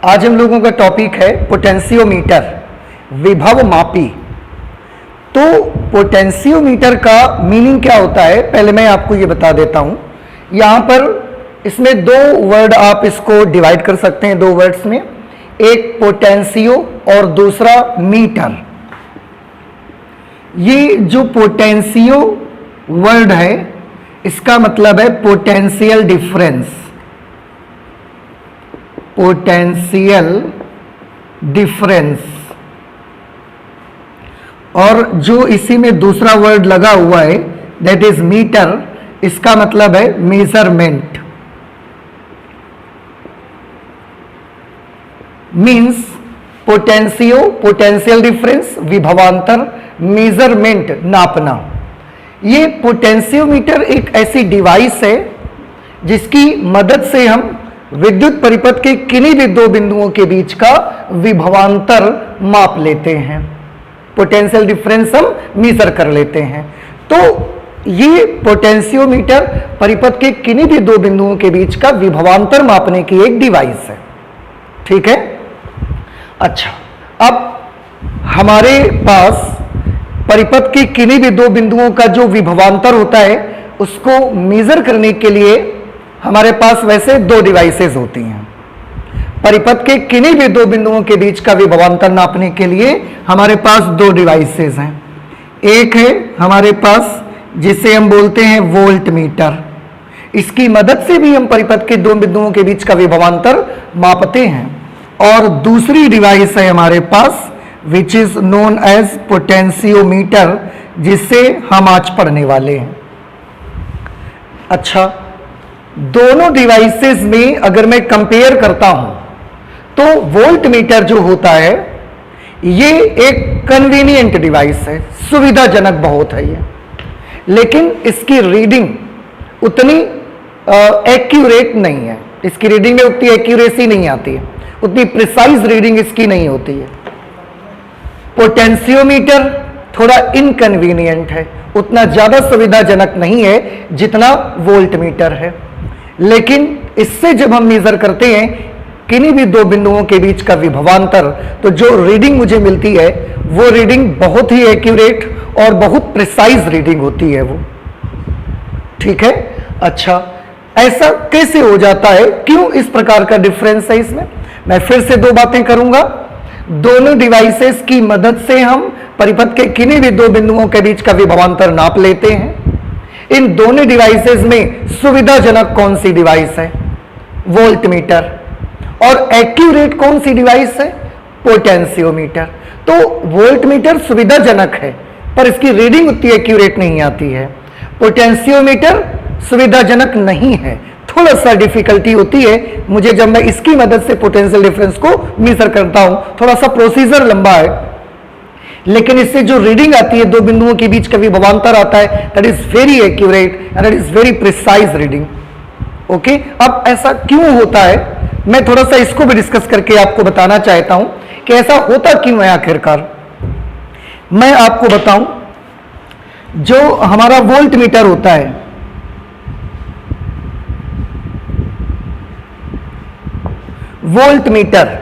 आज हम लोगों का टॉपिक है पोटेंशियोमीटर, विभव मापी। तो पोटेंशियोमीटर का मीनिंग क्या होता है, पहले मैं आपको ये बता देता हूं। यहां पर इसमें दो वर्ड आप इसको डिवाइड कर सकते हैं, दो वर्ड्स में, एक पोटेंशियो और दूसरा मीटर। ये जो पोटेंशियो वर्ड है इसका मतलब है पोटेंशियल डिफरेंस, पोटेंशियल डिफरेंस। और जो इसी में दूसरा वर्ड लगा हुआ है दैट इज मीटर, इसका मतलब है measurement. Means potentio potential difference, विभवांतर, मेजरमेंट नापना। ये पोटेंशियोमीटर एक ऐसी डिवाइस है जिसकी मदद से हम विद्युत परिपथ के किन्हीं भी दो बिंदुओं के बीच का विभवांतर माप लेते हैं, पोटेंशियल डिफरेंस हम मेजर कर लेते हैं। तो ये पोटेंशियोमीटर परिपथ के किन्हीं भी दो बिंदुओं के बीच का विभवांतर मापने की एक डिवाइस है। ठीक है। अच्छा, अब हमारे पास परिपथ के किन्हीं भी दो बिंदुओं का जो विभवांतर होता है उसको मेजर करने के लिए हमारे पास वैसे दो डिवाइसेस होती हैं। परिपथ के किन्हीं भी दो बिंदुओं के बीच का विभवांतर नापने के लिए हमारे पास दो डिवाइसेस हैं। एक है हमारे पास जिसे हम बोलते हैं वोल्ट मीटर, इसकी मदद से भी हम परिपथ के दो बिंदुओं के बीच का विभवांतर मापते हैं। और दूसरी डिवाइस है हमारे पास which is known as potentiometer, जिससे हम आज पढ़ने वाले हैं। अच्छा, दोनों डिवाइसेस में अगर मैं कंपेयर करता हूं तो वोल्ट मीटर जो होता है ये एक कन्वीनियंट डिवाइस है, सुविधाजनक बहुत है ये, लेकिन इसकी रीडिंग उतनी एक्यूरेट नहीं है। इसकी रीडिंग में उतनी एक्यूरेसी नहीं आती है, उतनी प्रिसाइज रीडिंग इसकी नहीं होती है। पोटेंशियोमीटर थोड़ा इनकन्वीनियंट है, उतना ज्यादा सुविधाजनक नहीं है जितना वोल्ट मीटर है। लेकिन इससे जब हम मेजर करते हैं किन्हीं भी दो बिंदुओं के बीच का विभवांतर, तो जो रीडिंग मुझे मिलती है वो रीडिंग बहुत ही एक्यूरेट और बहुत प्रिसाइज रीडिंग होती है वो। ठीक है। अच्छा, ऐसा कैसे हो जाता है, क्यों इस प्रकार का डिफरेंस है इसमें? मैं फिर से दो बातें करूंगा। दोनों डिवाइसेस की मदद से हम परिपथ के किन्हीं भी दो बिंदुओं के बीच का विभवांतर नाप लेते हैं। इन दोनों डिवाइसेस में सुविधाजनक कौन सी डिवाइस है? Volt meter. और एक्यूरेट कौन सी डिवाइस है? पोटेंशियोमीटर। तो वोल्ट मीटर सुविधाजनक है पर इसकी रीडिंग उतनी एक्यूरेट नहीं आती है। पोटेंशियोमीटर सुविधाजनक नहीं है, थोड़ा सा डिफिकल्टी होती है मुझे जब मैं इसकी मदद से पोटेंशियल डिफरेंस को मेजर करता हूं। थोड़ा सा प्रोसीजर लंबा है, लेकिन इससे जो रीडिंग आती है दो बिंदुओं के बीच का विभवांतर आता है, that is very accurate and that is very precise reading. Okay, अब ऐसा क्यों होता है मैं थोड़ा सा इसको भी डिस्कस करके आपको बताना चाहता हूं कि ऐसा होता क्यों है आखिरकार। मैं आपको बताऊं, जो हमारा वोल्ट मीटर होता है, वोल्ट मीटर,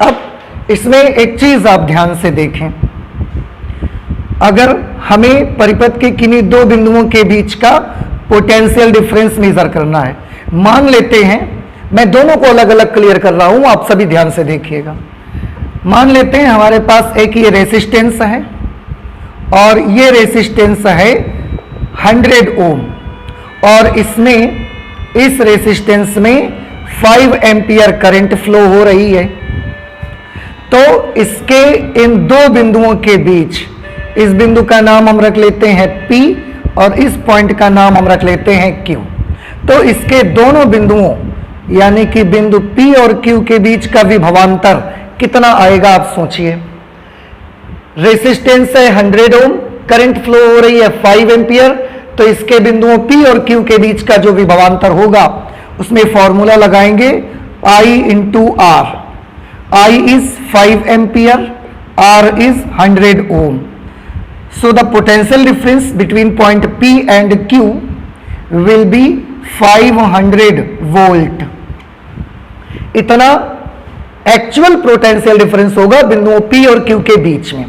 अब इसमें एक चीज आप ध्यान से देखें। अगर हमें परिपथ के किन्हीं दो बिंदुओं के बीच का पोटेंशियल डिफरेंस मेजर करना है, मान लेते हैं, मैं दोनों को अलग अलग क्लियर कर रहा हूं, आप सभी ध्यान से देखिएगा। मान लेते हैं हमारे पास एक ये रेसिस्टेंस है और ये रेसिस्टेंस है 100 ओम, और इसमें, इस रेसिस्टेंस में 5 एम्पियर करंट फ्लो हो रही है। तो इसके इन दो बिंदुओं के बीच, इस बिंदु का नाम हम रख लेते हैं P और इस पॉइंट का नाम हम रख लेते हैं Q। तो इसके दोनों बिंदुओं यानी कि बिंदु P और Q के बीच का विभवांतर कितना आएगा आप सोचिए। रेसिस्टेंस है 100 ओम, करंट फ्लो हो रही है 5 एम्पियर, तो इसके बिंदुओं P और Q के बीच का जो विभवांतर होगा उसमें फॉर्मूला लगाएंगे I into R। I is 5 ampere, R is 100 ohm. So the potential difference between point P and Q will be 500 volt. इतना एक्चुअल पोटेंशियल डिफरेंस होगा बिंदुओं P और Q के बीच में।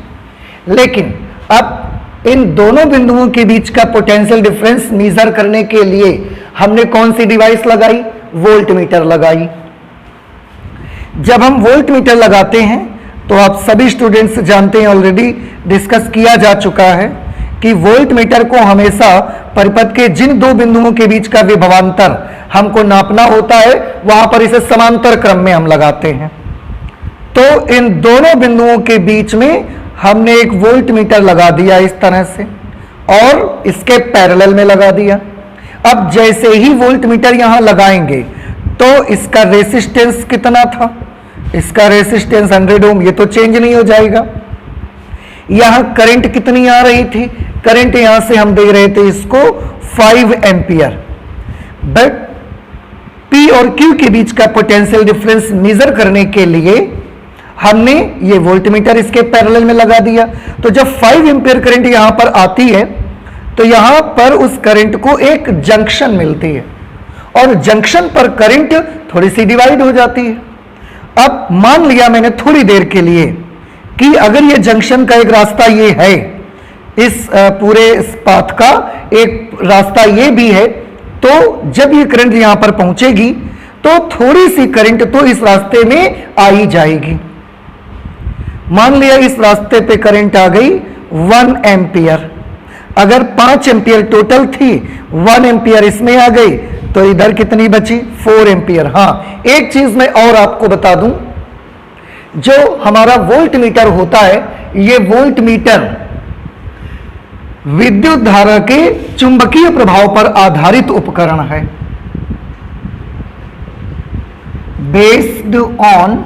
लेकिन अब इन दोनों बिंदुओं के बीच का पोटेंशियल डिफरेंस मेजर करने के लिए हमने कौन सी डिवाइस लगाई? वोल्टमीटर लगाई। जब हम वोल्टमीटर लगाते हैं तो आप सभी स्टूडेंट्स जानते हैं, ऑलरेडी डिस्कस किया जा चुका है कि वोल्टमीटर को हमेशा परिपथ के जिन दो बिंदुओं के बीच का विभवांतर हमको नापना होता है वहां पर इसे समांतर क्रम में हम लगाते हैं। तो इन दोनों बिंदुओं के बीच में हमने एक वोल्टमीटर लगा दिया इस तरह से और इसके पैरेलल में लगा दिया। अब जैसे ही वोल्टमीटर यहां लगाएंगे तो इसका रेसिस्टेंस कितना था? इसका रेसिस्टेंस 100 ओम, ये तो चेंज नहीं हो जाएगा। यहां करंट कितनी आ रही थी? करंट यहां से हम दे रहे थे इसको 5 एम्पियर। बट P और Q के बीच का पोटेंशियल डिफरेंस मेजर करने के लिए हमने ये वोल्टमीटर इसके पैरेलल में लगा दिया। तो जब 5 एम्पियर करंट यहां पर आती है तो यहां पर उस करंट को एक जंक्शन मिलती है और जंक्शन पर करंट थोड़ी सी डिवाइड हो जाती है। अब मान लिया मैंने थोड़ी देर के लिए कि अगर ये जंक्शन का एक रास्ता ये है, इस पूरे पाथ का एक रास्ता ये भी है, तो जब ये करंट यहां पर पहुंचेगी तो थोड़ी सी करंट तो इस रास्ते में आ ही जाएगी। मान लिया इस रास्ते पे करंट आ गई 1 एम्पियर। अगर 5 एम्पियर टोटल थी, 1 एम्पियर इसमें आ गई तो इधर कितनी बची? 4 एम्पियर। हाँ, एक चीज मैं और आपको बता दूं, जो हमारा वोल्टमीटर होता है, ये वोल्टमीटर विद्युत धारा के चुंबकीय प्रभाव पर आधारित उपकरण है। Based on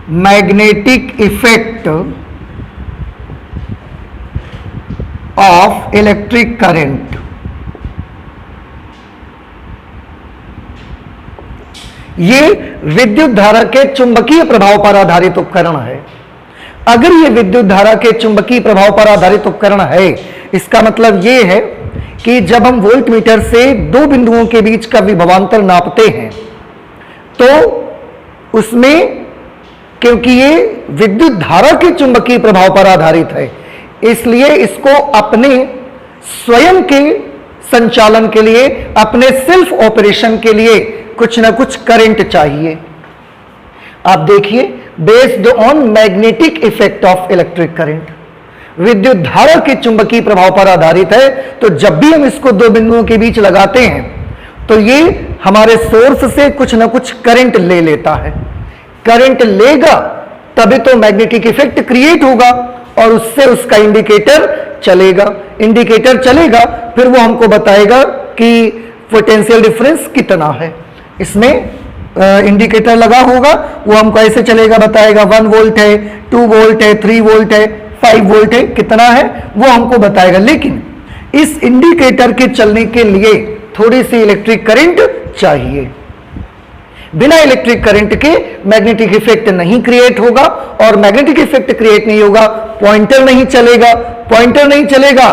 magnetic effect of electric current. ये विद्युत धारा के चुंबकीय प्रभाव पर आधारित उपकरण है। अगर ये विद्युत धारा के चुंबकीय प्रभाव पर आधारित उपकरण है, इसका मतलब ये है कि जब हम वोल्टमीटर से दो बिंदुओं के बीच का विभवांतर नापते हैं तो उसमें, क्योंकि ये विद्युत धारा के चुंबकीय प्रभाव पर आधारित है, इसलिए इसको अपने स्वयं के संचालन के लिए, अपने सेल्फ ऑपरेशन के लिए कुछ ना कुछ करंट चाहिए। आप देखिए, based on magnetic effect of electric current, विद्युत धारा के चुंबकीय प्रभाव पर आधारित है। तो जब भी हम इसको दो बिंदुओं के बीच लगाते हैं तो ये हमारे सोर्स से कुछ ना कुछ करंट ले लेता है। करंट लेगा तभी तो मैग्नेटिक इफेक्ट क्रिएट होगा और उससे उसका इंडिकेटर चलेगा। इंडिकेटर चलेगा, फिर वो हमको बताएगा कि पोटेंशियल डिफरेंस कितना है। इसमें इंडिकेटर लगा होगा, वो हमको ऐसे चलेगा, बताएगा 1 वोल्ट है, 2 वोल्ट है, 3 वोल्ट है, 5 वोल्ट है, कितना है वो हमको बताएगा। लेकिन इस इंडिकेटर के चलने के लिए थोड़ी सी इलेक्ट्रिक करंट चाहिए। बिना इलेक्ट्रिक करंट के मैग्नेटिक इफेक्ट नहीं क्रिएट होगा, और मैग्नेटिक इफेक्ट क्रिएट नहीं होगा, पॉइंटर नहीं चलेगा। पॉइंटर नहीं चलेगा,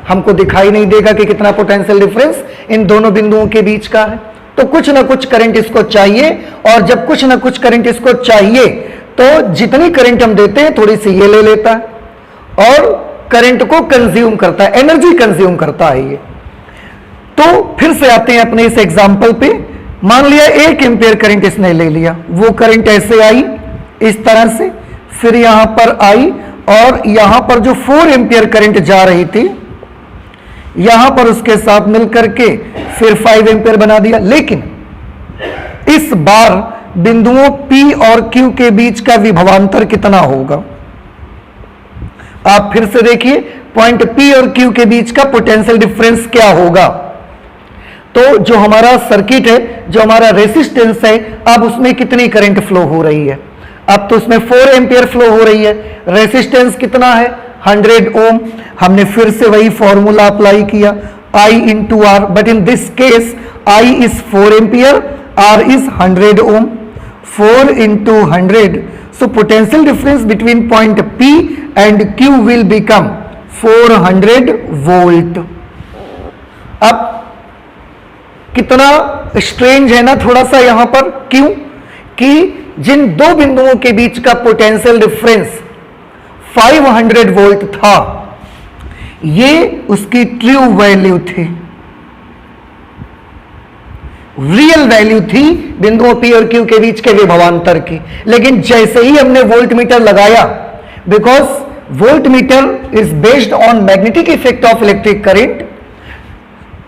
हमको दिखाई नहीं देगा कि कितना पोटेंशियल डिफरेंस इन दोनों बिंदुओं के बीच का है। तो कुछ ना कुछ करंट इसको चाहिए, और जब कुछ ना कुछ करंट इसको चाहिए तो जितनी करंट हम देते हैं थोड़ी सी ये ले लेता है और करंट को कंज्यूम करता है, एनर्जी कंज्यूम करता है ये। तो फिर से आते हैं अपने इस एग्जांपल पे। मान लिया 1 एम्पियर करंट इसने ले लिया, वो करंट ऐसे आई इस तरह से, फिर यहां पर आई और यहां पर जो 4 एम्पियर करंट जा रही थी यहां पर उसके साथ मिलकर के फिर 5 एम्पियर बना दिया। लेकिन इस बार बिंदुओं P और Q के बीच का विभवांतर कितना होगा? आप फिर से देखिए, पॉइंट P और Q के बीच का पोटेंशियल डिफरेंस क्या होगा। तो जो हमारा सर्किट है, जो हमारा रेसिस्टेंस है, अब उसमें कितनी करंट फ्लो हो रही है? अब तो उसमें 4 एम्पियर फ्लो हो रही है। रेसिस्टेंस कितना है? 100 ओम। हमने फिर से वही फॉर्मूला अप्लाई किया, I into R, but in this case I is 4 ampere, R is 100 ohm. 4 into 100, so potential difference between point P and Q will become 400 volt. अब कितना स्ट्रेंज है ना थोड़ा सा यहां पर, क्यों कि जिन दो बिंदुओं के बीच का पोटेंशियल डिफरेंस 500 वोल्ट था, ये उसकी ट्रू वैल्यू थी, रियल वैल्यू थी बिंदुओं P और Q के बीच के विभवांतर की। लेकिन जैसे ही हमने वोल्ट मीटर लगाया, because volt meter is based on magnetic effect of electric current,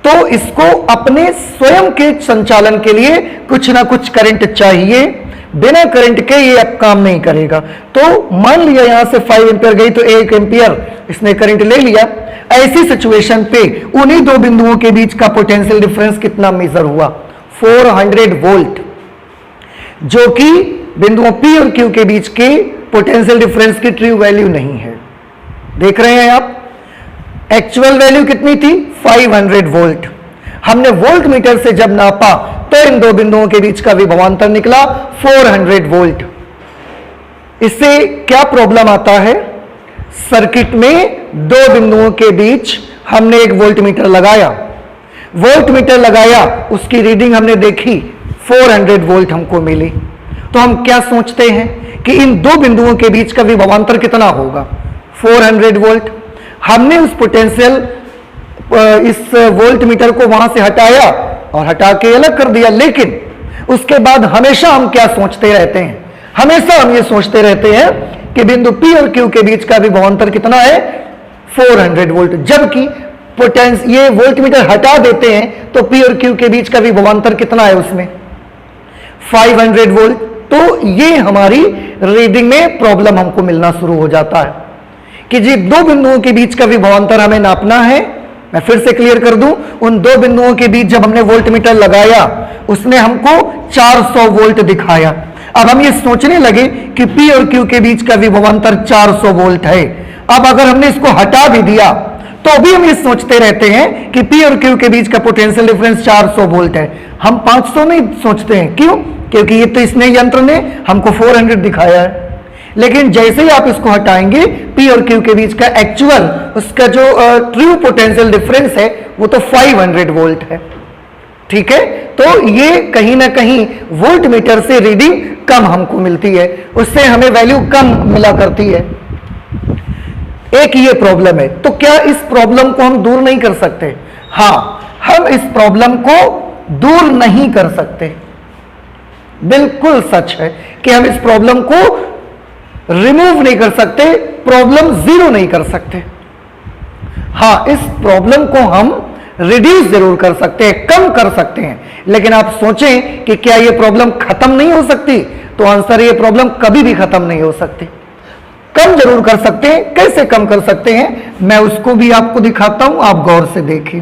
तो इसको अपने स्वयं के संचालन के लिए कुछ ना कुछ करंट चाहिए, बिना करंट के ये अब काम नहीं करेगा। तो मान लिया यहां से 5 एम्पियर गई तो 1 एम्पियर इसने करंट ले लिया। ऐसी सिचुएशन पे उन्हीं दो बिंदुओं के बीच का पोटेंशियल डिफरेंस कितना मेजर हुआ, 400 वोल्ट, जो कि बिंदुओं P और Q के बीच के पोटेंशियल डिफरेंस की ट्रू वैल्यू नहीं है। देख रहे हैं आप, एक्चुअल वैल्यू कितनी थी, 500 वोल्ट। हमने वोल्ट मीटर से जब नापा तो इन दो बिंदुओं के बीच का विभवांतर निकला 400 वोल्ट। इससे क्या प्रॉब्लम आता है, सर्किट में दो बिंदुओं के बीच हमने एक वोल्ट मीटर लगाया, उसकी रीडिंग हमने देखी, 400 वोल्ट हमको मिली। तो हम क्या सोचते हैं कि इन दो बिंदुओं के बीच का विभवांतर कितना होगा, 400 वोल्ट। हमने उस पोटेंशियल इस वोल्ट मीटर को वहां से हटाया और हटा के अलग कर दिया, लेकिन उसके बाद हमेशा हम क्या सोचते रहते हैं, हमेशा हम ये सोचते रहते हैं कि बिंदु P और Q के बीच का विभवांतर कितना है, 400 वोल्ट। जबकि ये वोल्ट मीटर हटा देते हैं तो P और Q के बीच का विभवांतर कितना है उसमें, 500 वोल्ट। तो ये हमारी रीडिंग में प्रॉब्लम हमको मिलना शुरू हो जाता है कि जी दो बिंदुओं के बीच का विभवांतर हमें नापना है। मैं फिर से क्लियर कर दूं, उन दो बिंदुओं के बीच जब हमने वोल्ट मीटर लगाया उसने हमको 400 वोल्ट दिखाया। अब हम ये सोचने लगे कि P और Q के बीच का विभवांतर 400 वोल्ट है। अब अगर हमने इसको हटा भी दिया तो भी हम ये सोचते रहते हैं कि P और Q के बीच का पोटेंशियल डिफरेंस 400 वोल्ट है। हम 500 नहीं सोचते हैं, क्यों, क्योंकि ये तो इसने यंत्र ने हमको 400 दिखाया है। लेकिन जैसे ही आप इसको हटाएंगे P और Q के बीच का एक्चुअल उसका जो ट्रू पोटेंशियल डिफरेंस है वो तो 500 वोल्ट है। ठीक है, तो ये कहीं ना कहीं वोल्ट मीटर से रीडिंग कम हमको मिलती है, उससे हमें वैल्यू कम मिला करती है। एक ये प्रॉब्लम है। तो क्या इस प्रॉब्लम को हम दूर नहीं कर सकते? हाँ, हम इस प्रॉब्लम को दूर नहीं कर सकते। बिल्कुल सच है कि हम इस प्रॉब्लम को रिमूव नहीं कर सकते, प्रॉब्लम जीरो नहीं कर सकते। हाँ, इस प्रॉब्लम को हम रिड्यूस जरूर कर सकते हैं, कम कर सकते हैं। लेकिन आप सोचें कि क्या यह प्रॉब्लम खत्म नहीं हो सकती, तो आंसर ये प्रॉब्लम कभी भी खत्म नहीं हो सकती। कम जरूर कर सकते हैं। कैसे कम कर सकते हैं, मैं उसको भी आपको दिखाता हूं, आप गौर से देखिए।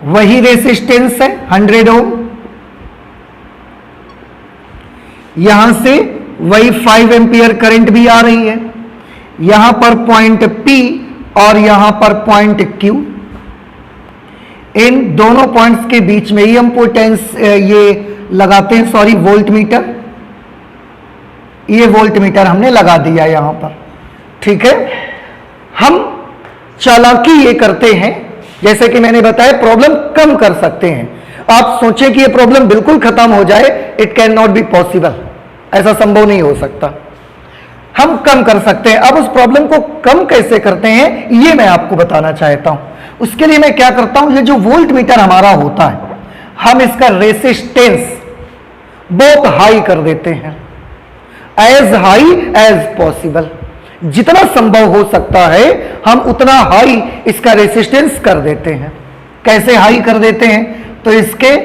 वही रेसिस्टेंस है 100 ओम, यहां से वही 5 एम्पियर करंट भी आ रही है, यहां पर पॉइंट P और यहां पर पॉइंट Q। इन दोनों पॉइंट्स के बीच में ही हम पोटेंस ये लगाते हैं, सॉरी वोल्ट मीटर। ये वोल्ट मीटर हमने लगा दिया यहां पर। ठीक है, हम चालाकी ये करते हैं, जैसे कि मैंने बताया प्रॉब्लम कम कर सकते हैं। आप सोचें कि ये प्रॉब्लम बिल्कुल खत्म हो जाए, it can not be possible, ऐसा संभव नहीं हो सकता। हम कम कर सकते हैं। अब उस प्रॉब्लम को कम कैसे करते हैं ये मैं आपको बताना चाहता हूं। उसके लिए मैं क्या करता हूं, ये जो वोल्ट मीटर हमारा होता है, हम इसका रेसिस्टेंस बहुत हाई कर देते हैं, एज हाई एज पॉसिबल। जितना संभव हो सकता है हम उतना हाई इसका रेसिस्टेंस कर देते हैं। कैसे हाई कर देते हैं, तो इसके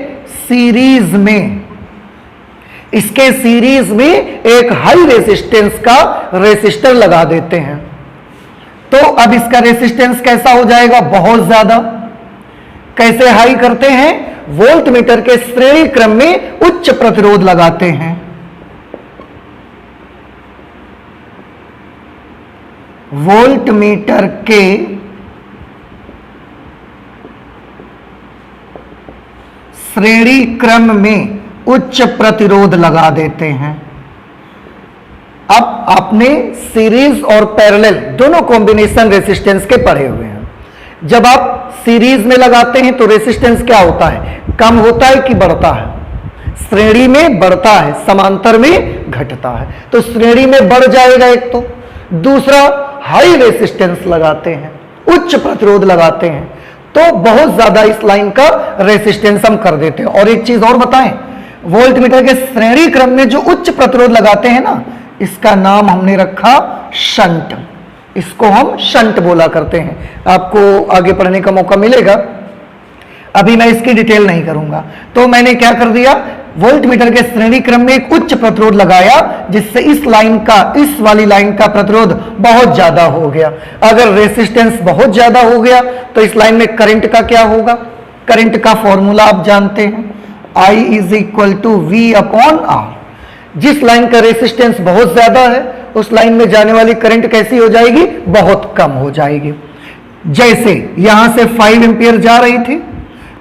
सीरीज में एक हाई रेसिस्टेंस का रेसिस्टर लगा देते हैं। तो अब इसका रेसिस्टेंस कैसा हो जाएगा, बहुत ज्यादा। कैसे हाई करते हैं, वोल्ट मीटर के श्रेणी क्रम में उच्च प्रतिरोध लगाते हैं। वोल्ट मीटर के श्रेणी क्रम में उच्च प्रतिरोध लगा देते हैं। अब आपने सीरीज और पैरेलल दोनों कॉम्बिनेशन रेसिस्टेंस के पढ़े हुए हैं। जब आप सीरीज में लगाते हैं तो रेसिस्टेंस क्या होता है, कम होता है कि बढ़ता है? श्रेणी में बढ़ता है, समांतर में घटता है। तो श्रेणी में बढ़ जाएगा एक तो, दूसरा हाई रेसिस्टेंस लगाते हैं, उच्च प्रतिरोध लगाते हैं तो बहुत ज्यादा इस लाइन का रेसिस्टेंस हम कर देते हैं। और एक चीज और बताएं, वोल्ट मीटर के श्रेणी क्रम में जो उच्च प्रतिरोध लगाते हैं ना, इसका नाम हमने रखा शंट। इसको हम शंट बोला करते हैं। आपको आगे पढ़ने का मौका मिलेगा, अभी मैं इसकी डिटेल नहीं करूंगा। तो मैंने क्या कर दिया, वोल्ट मीटर के श्रेणी क्रम में एक उच्च प्रतिरोध लगाया जिससे इस लाइन का, इस वाली लाइन का प्रतिरोध बहुत ज्यादा हो गया। अगर रेसिस्टेंस बहुत ज्यादा हो गया तो इस लाइन में करंट का क्या होगा? करंट का फॉर्मूला आप जानते हैं, I is equal to V upon R। जिस लाइन का रेसिस्टेंस बहुत ज्यादा है उस लाइन में जाने वाली करंट कैसी हो जाएगी? बहुत कम हो जाएगी। जैसे यहां से 5 एम्पियर जा रही थी,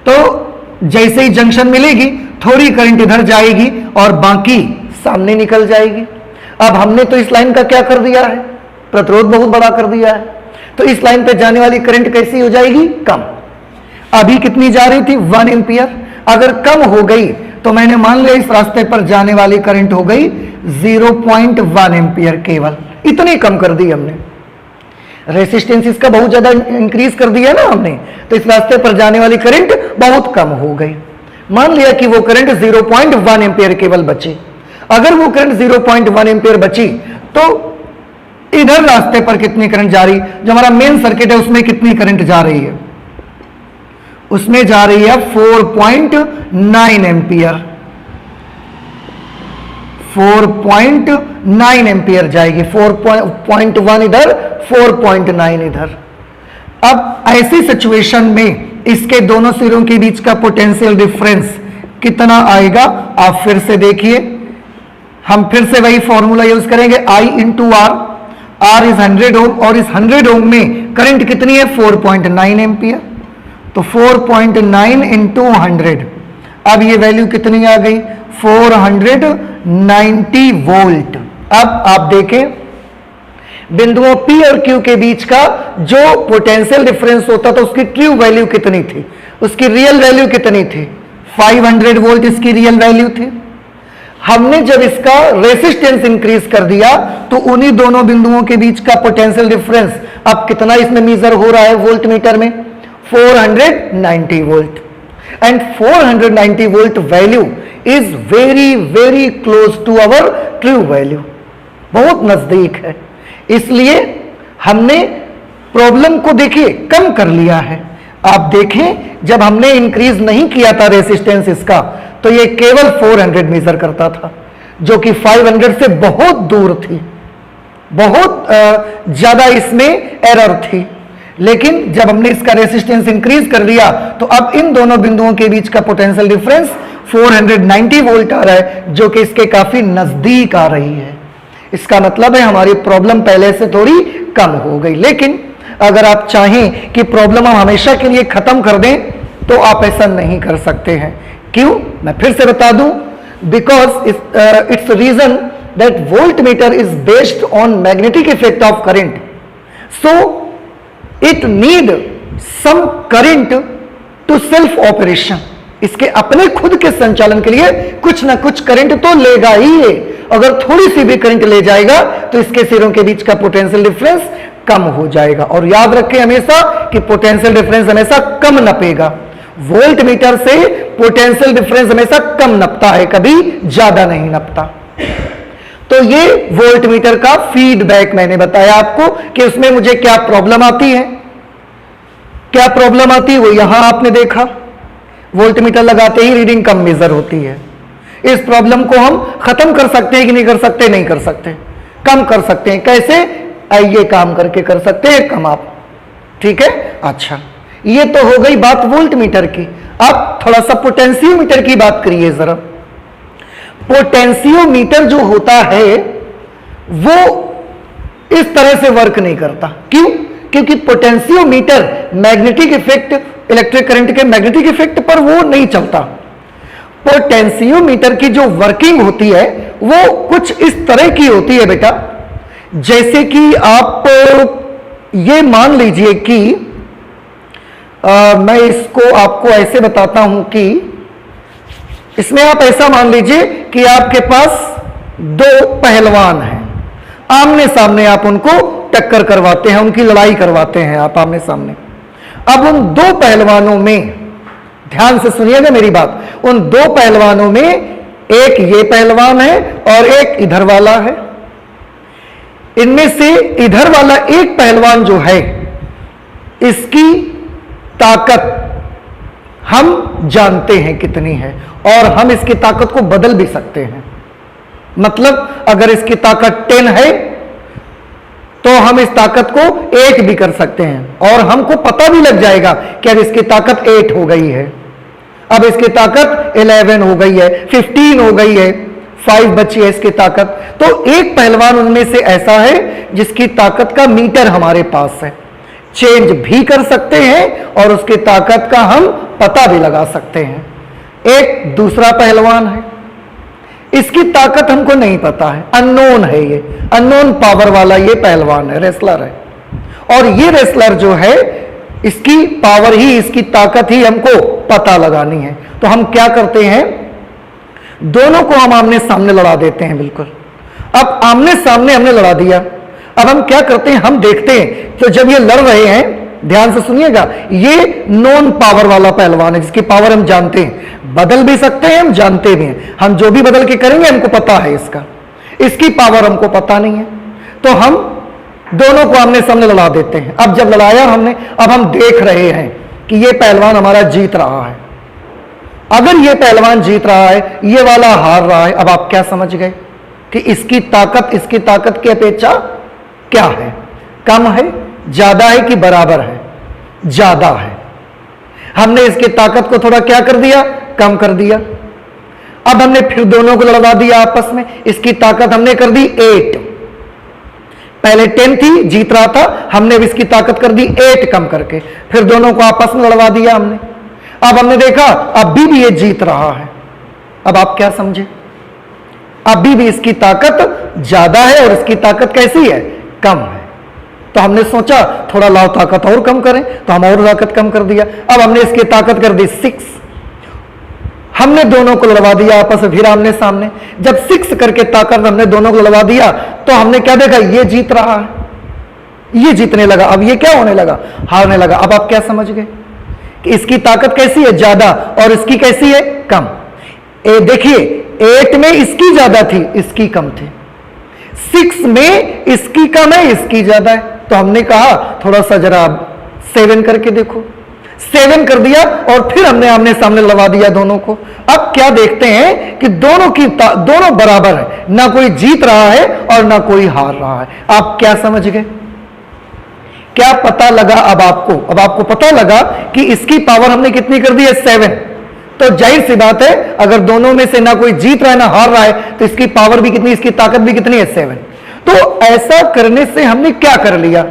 तो जैसे ही जंक्शन मिलेगी थोड़ी करंट इधर जाएगी और बाकी सामने निकल जाएगी। अब हमने तो इस लाइन का क्या कर दिया है, प्रतिरोध बहुत बड़ा कर दिया है, तो इस लाइन पे जाने वाली करंट कैसी हो जाएगी? कम। अभी कितनी जा रही थी? 1 एम्पियर। अगर कम हो गई तो मैंने मान लिया इस रास्ते पर जाने वाली करंट हो गई 0.1 एम्पियर, केवल इतनी कम कर दी हमने। रेसिस्टेंस इसका बहुत ज्यादा इंक्रीज कर दिया ना हमने, तो इस रास्ते पर जाने वाली करंट बहुत कम हो गई। मान लिया कि वो करंट 0.1 एम्पियर केवल बची। अगर वो करंट 0.1 एम्पियर बची तो इधर रास्ते पर कितनी करंट जा रही, जो हमारा मेन सर्किट है उसमें कितनी करंट जा रही है? उसमें जा रही है 4.9 एम्पियर। 4.9 एम्पियर जाएगी, 4.1 इधर, 4.9 इधर। अब ऐसी सिचुएशन में इसके दोनों सिरों के बीच का पोटेंशियल डिफरेंस कितना आएगा? आप फिर से देखिए, हम फिर से वही फॉर्मूला यूज करेंगे, I into R. R is 100 ohm और इस 100 ओम में करंट कितनी है? 4.9 एम्पियर। तो 4.9 इंटू 100, अब ये वैल्यू कितनी आ गई? 490 वोल्ट। अब आप देखें बिंदुओं P और Q के बीच का जो पोटेंशियल डिफरेंस होता था उसकी ट्रू वैल्यू कितनी थी, उसकी रियल वैल्यू कितनी थी? 500 वोल्ट इसकी रियल वैल्यू थी। हमने जब इसका रेसिस्टेंस इंक्रीज कर दिया तो उन्हीं दोनों बिंदुओं के बीच का पोटेंशियल डिफरेंस अब कितना इसमें मेजर हो रहा है वोल्ट मीटर में? 490 volt. And 490 volt value is very very close to our true value, बहुत नजदीक है। इसलिए हमने प्रॉब्लम को देखिए कम कर लिया है। आप देखें जब हमने इंक्रीज नहीं किया था रेसिस्टेंस इसका तो ये केवल 400 मेजर करता था, जो कि 500 से बहुत दूर थी, बहुत ज्यादा इसमें एरर थी। लेकिन जब हमने इसका रेसिस्टेंस इंक्रीज कर दिया तो अब इन दोनों बिंदुओं के बीच का पोटेंशियल डिफरेंस 490 वोल्ट आ रहा है, जो कि इसके काफी नजदीक आ रही है। इसका मतलब है हमारी प्रॉब्लम पहले से थोड़ी कम हो गई। लेकिन अगर आप चाहें कि प्रॉब्लम हम हमेशा के लिए खत्म कर दें तो आप ऐसा नहीं कर सकते हैं। क्यों? मैं फिर से बता दूं, because it's reason that volt meter is based on magnetic effect of current, so it need some current to self operation. इसके अपने खुद के संचालन के लिए कुछ ना कुछ करंट तो लेगा ही है। अगर थोड़ी सी भी करंट ले जाएगा तो इसके सिरों के बीच का पोटेंशियल डिफरेंस कम हो जाएगा। और याद रखें हमेशा कि पोटेंशियल डिफरेंस हमेशा कम नपेगा। वोल्ट मीटर से पोटेंशियल डिफरेंस हमेशा कम नपता है, कभी ज्यादा नहीं नपता। तो ये वोल्ट मीटर का फीडबैक मैंने बताया आपको कि उसमें मुझे क्या प्रॉब्लम आती है, क्या प्रॉब्लम आती है वो यहां आपने देखा। वोल्ट मीटर लगाते ही रीडिंग कम मेजर होती है। इस प्रॉब्लम को हम खत्म कर सकते हैं कि नहीं कर सकते? नहीं कर सकते, कम कर सकते हैं। कैसे? आइए काम करके कर सकते हैं कम आप, ठीक है। अच्छा, ये तो हो गई बात वोल्ट मीटर की। अब थोड़ा सा पोटेंशियोमीटर की बात करिए जरा। पोटेंशियोमीटर जो होता है वो इस तरह से वर्क नहीं करता। क्यों? क्योंकि potentiometer magnetic effect, electric current के मैग्नेटिक इफेक्ट पर वो नहीं चलता। पोटेंशियोमीटर की जो वर्किंग होती है वो कुछ इस तरह की होती है बेटा, जैसे कि आप ये मान लीजिए कि मैं इसको आपको ऐसे बताता हूं कि इसमें आप ऐसा मान लीजिए कि आपके पास दो पहलवान हैं, आमने सामने आप उनको टक्कर करवाते हैं, उनकी लड़ाई करवाते हैं आप आमने सामने। अब उन दो पहलवानों में, ध्यान से सुनिएगा मेरी बात, उन दो पहलवानों में एक ये पहलवान है और एक इधर वाला है। इनमें से इधर वाला एक पहलवान जो है, इसकी ताकत हम जानते हैं कितनी है और हम इसकी ताकत को बदल भी सकते हैं। मतलब अगर इसकी ताकत 10 है तो हम इस ताकत को 8 भी कर सकते हैं और हमको पता भी लग जाएगा कि अब इसकी ताकत 8 हो गई है, अब इसकी ताकत 11 हो गई है, 15 हो गई है, 5 बची है इसकी ताकत। तो एक पहलवान उनमें से ऐसा है जिसकी ताकत का मीटर हमारे पास है, चेंज भी कर सकते हैं और उसकी ताकत का हम पता भी लगा सकते हैं। एक दूसरा पहलवान है, इसकी ताकत हमको नहीं पता है, अननोन है, ये अननोन पावर वाला ये पहलवान है, रेसलर है। और ये रेसलर जो है, इसकी पावर ही, इसकी ताकत ही हमको पता लगानी है। तो हम क्या करते हैं, दोनों को हम आमने सामने लड़ा देते हैं। बिल्कुल, अब आमने सामने हमने लड़ा दिया, अब हम क्या करते हैं, हम देखते हैं। तो जब ये लड़ रहे हैं, ध्यान से सुनिएगा, ये नॉन पावर वाला पहलवान है जिसकी पावर हम जानते हैं, बदल भी सकते हैं, हम जानते भी हैं। हम जो भी बदल के करेंगे हमको पता है इसका, इसकी पावर हमको पता नहीं है। तो हम दोनों को आमने सामने लड़ा देते हैं। अब जब लड़ाया हमने, अब हम देख रहे हैं कि ये पहलवान हमारा जीत रहा है। अगर ये पहलवान जीत रहा है, ये वाला हार रहा है, अब आप क्या समझ गए कि इसकी ताकत की अपेक्षा क्या है, कम है, ज्यादा है कि बराबर है? ज्यादा है। हमने इसकी ताकत को थोड़ा क्या कर दिया, कम कर दिया। अब हमने फिर दोनों को लड़वा दिया आपस में, इसकी ताकत हमने कर दी 8, पहले 10 थी, जीत रहा था, हमने भी इसकी ताकत कर दी 8 कम करके, फिर दोनों को आपस में लड़वा दिया हमने। अब हमने देखा अभी भी ये जीत रहा है। अब आप क्या समझे, अभी भी इसकी ताकत ज्यादा है और इसकी ताकत कैसी है, कम है। तो हमने सोचा थोड़ा लाओ ताकत और कम करें, तो हम और ताकत कम कर दिया। अब हमने इसकी ताकत कर दी 6, हमने दोनों को लड़वा दिया आपस में, फिर आमने सामने। जब 6 करके ताकत हमने दोनों को लड़वा दिया तो हमने क्या देखा, ये जीत रहा है, ये जीतने लगा। अब ये क्या होने लगा, हारने लगा। अब आप क्या समझ गए कि इसकी ताकत कैसी है, ज्यादा, और इसकी कैसी है, कम। देखिए 8 में इसकी ज्यादा थी, इसकी कम थी, 6 में इसकी कम है, इसकी ज्यादा है। तो हमने कहा थोड़ा सा जरा 7 करके देखो, 7 कर दिया और फिर हमने आमने सामने लगा दिया दोनों को। अब क्या देखते हैं कि दोनों बराबर है, ना कोई जीत रहा है और ना कोई हार रहा है। आप क्या समझ गए, क्या पता लगा अब आपको पता लगा कि इसकी पावर हमने कितनी कर दी है, 7। तो जाहिर सी बात है अगर दोनों में से ना कोई जीत रहा है ना हार रहा है तो इसकी पावर भी कितनी, इसकी ताकत भी कितनी है, 7। तो ऐसा करने से हमने क्या कर लिया,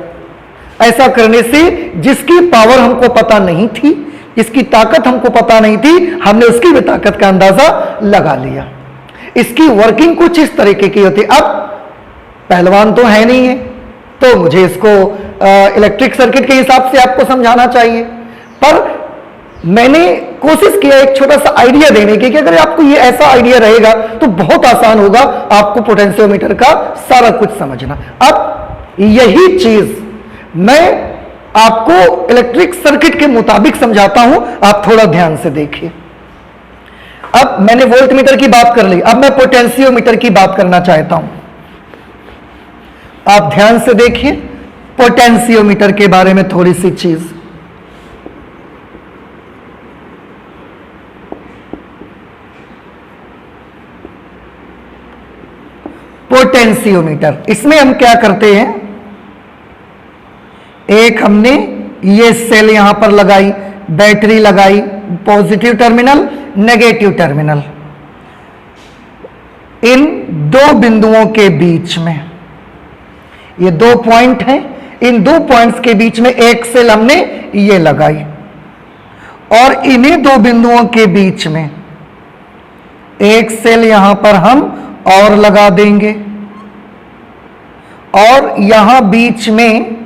ऐसा करने से जिसकी पावर हमको पता नहीं थी, जिसकी ताकत हमको पता नहीं थी, हमने उसकी भी ताकत का अंदाजा लगा लिया। इसकी वर्किंग कुछ इस तरीके की होती। अब पहलवान तो है नहीं है, तो मुझे इसको इलेक्ट्रिक सर्किट के हिसाब से आपको समझाना चाहिए, पर मैंने कोशिश किया एक छोटा सा आइडिया देने की कि अगर आपको ये ऐसा आइडिया रहेगा तो बहुत आसान होगा आपको पोटेंशियोमीटर का सारा कुछ समझना। अब यही चीज मैं आपको इलेक्ट्रिक सर्किट के मुताबिक समझाता हूं, आप थोड़ा ध्यान से देखिए। अब मैंने वोल्टमीटर की बात कर ली, अब मैं पोटेंशियोमीटर की बात करना चाहता हूं। आप ध्यान से देखिए पोटेंशियोमीटर के बारे में थोड़ी सी चीज। पोटेंशियोमीटर, इसमें हम क्या करते हैं, एक हमने ये सेल यहां पर लगाई, बैटरी लगाई, पॉजिटिव टर्मिनल नेगेटिव टर्मिनल, इन दो बिंदुओं के बीच में ये 2 पॉइंट हैं, इन 2 पॉइंट्स के बीच में एक सेल हमने ये लगाई और इन्हीं 2 बिंदुओं के बीच में एक सेल यहां पर हम और लगा देंगे और यहां बीच में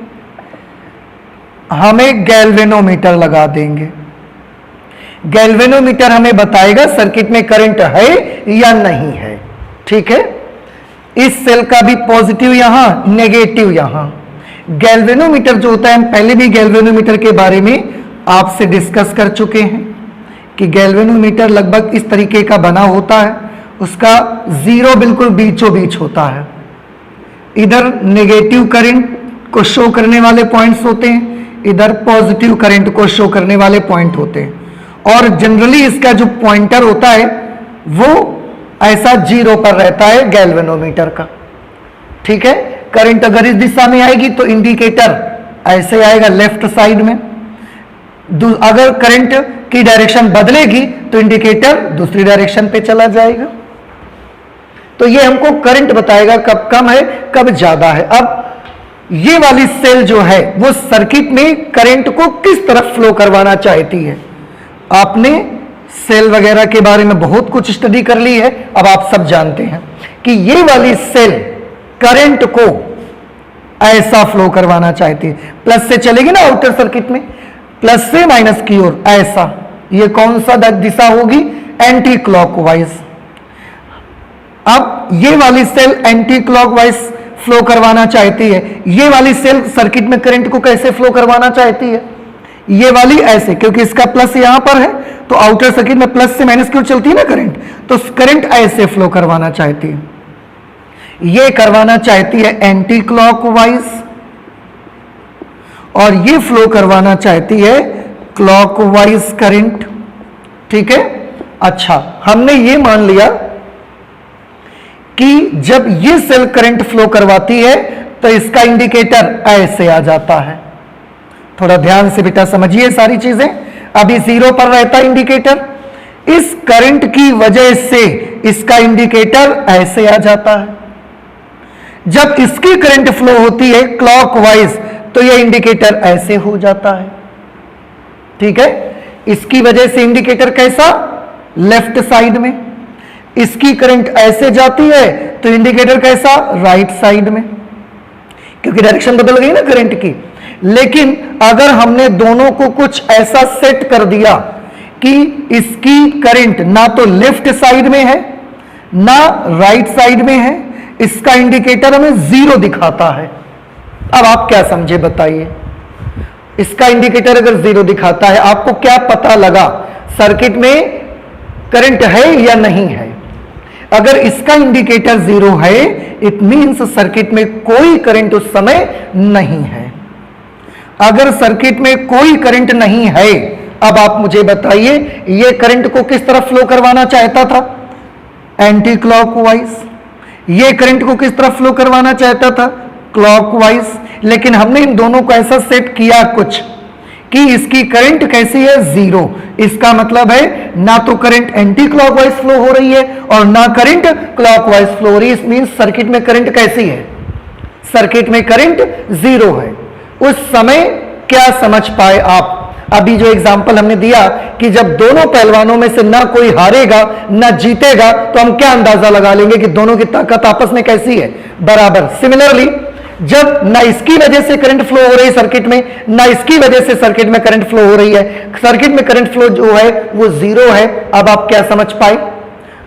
हम एक गैल्वेनोमीटर लगा देंगे। गैल्वेनोमीटर हमें बताएगा सर्किट में करंट है या नहीं है। ठीक है, इस सेल का भी पॉजिटिव यहां, नेगेटिव यहां। गैल्वेनोमीटर जो होता है, हम पहले भी गैल्वेनोमीटर के बारे में आपसे डिस्कस कर चुके हैं कि गैल्वेनोमीटर लगभग इस तरीके का बना होता है। उसका जीरो बिल्कुल बीचों बीच होता है। इधर नेगेटिव करंट को शो करने वाले पॉइंट्स होते हैं, इधर पॉजिटिव करंट को शो करने वाले पॉइंट होते हैं। और जनरली इसका जो पॉइंटर होता है वो ऐसा जीरो पर रहता है गैल्वेनोमीटर का। ठीक है, करंट अगर इस दिशा में आएगी तो इंडिकेटर ऐसे आएगा लेफ्ट साइड में। अगर करंट की डायरेक्शन बदलेगी तो इंडिकेटर दूसरी डायरेक्शन पे चला जाएगा। तो ये हमको करंट बताएगा कब कम है कब ज्यादा है। अब ये वाली सेल जो है वो सर्किट में करंट को किस तरफ फ्लो करवाना चाहती है। आपने सेल वगैरह के बारे में बहुत कुछ स्टडी कर ली है, अब आप सब जानते हैं कि ये वाली सेल करंट को ऐसा फ्लो करवाना चाहती है। प्लस से चलेगी ना आउटर सर्किट में, प्लस से माइनस की ओर ऐसा। ये कौन सा दिशा होगी? Anti clockwise. अब ये वाली सेल एंटी क्लॉकवाइज फ्लो करवाना चाहती है। ये वाली सेल सर्किट में करंट को कैसे फ्लो करवाना चाहती है? ये वाली ऐसे, क्योंकि इसका प्लस यहां पर है तो आउटर सर्किट में प्लस से माइनस की ओर चलती है ना करंट, तो करंट ऐसे फ्लो करवाना चाहती है। ये करवाना चाहती है एंटी क्लॉकवाइज और ये फ्लो करवाना चाहती है क्लॉकवाइज करंट। ठीक है, अच्छा हमने ये मान लिया कि जब ये सेल करंट फ्लो करवाती है तो इसका इंडिकेटर ऐसे आ जाता है। थोड़ा ध्यान से बेटा समझिए सारी चीजें। अभी जीरो पर रहता है इंडिकेटर, इस करंट की वजह से इसका इंडिकेटर ऐसे आ जाता है। जब इसकी करंट फ्लो होती है क्लॉकवाइज तो यह इंडिकेटर ऐसे हो जाता है। ठीक है, इसकी वजह से इंडिकेटर कैसा? लेफ्ट साइड में। इसकी करंट ऐसे जाती है तो इंडिकेटर कैसा? राइट साइड में, क्योंकि डायरेक्शन बदल गई ना करंट की। लेकिन अगर हमने दोनों को कुछ ऐसा सेट कर दिया कि इसकी करंट ना तो लेफ्ट साइड में है ना राइट साइड में है, इसका इंडिकेटर हमें जीरो दिखाता है। अब आप क्या समझे बताइए? इसका इंडिकेटर अगर जीरो दिखाता है, आपको क्या पता लगा सर्किट में करंट है या नहीं है? अगर इसका इंडिकेटर जीरो है, इट मींस सर्किट में कोई करंट उस समय नहीं है। अगर सर्किट में कोई करंट नहीं है, अब आप मुझे बताइए ये करंट को किस तरफ फ्लो करवाना चाहता था? Anti clockwise. ये करंट को किस तरफ फ्लो करवाना चाहता था? क्लॉकवाइज। लेकिन हमने इन दोनों को ऐसा सेट किया कुछ कि इसकी करंट कैसी है? जीरो। इसका मतलब है ना तो करंट एंटी क्लॉकवाइज फ्लो हो रही है और ना करंट क्लॉकवाइज फ्लो हो रही है। मींस सर्किट में करंट कैसी है? सर्किट में करंट जीरो है। उस समय क्या समझ पाए आप? अभी जो एग्जांपल हमने दिया कि जब दोनों पहलवानों में से ना कोई हारेगा ना जीतेगा, तो हम क्या अंदाजा लगा लेंगे कि दोनों की ताकत आपस में कैसी है? बराबर। सिमिलरली जब ना इसकी वजह से करंट फ्लो हो रही है सर्किट में, ना इसकी वजह से सर्किट में करंट फ्लो हो रही है, सर्किट में करंट फ्लो जो है वो जीरो है। अब आप क्या समझ पाए?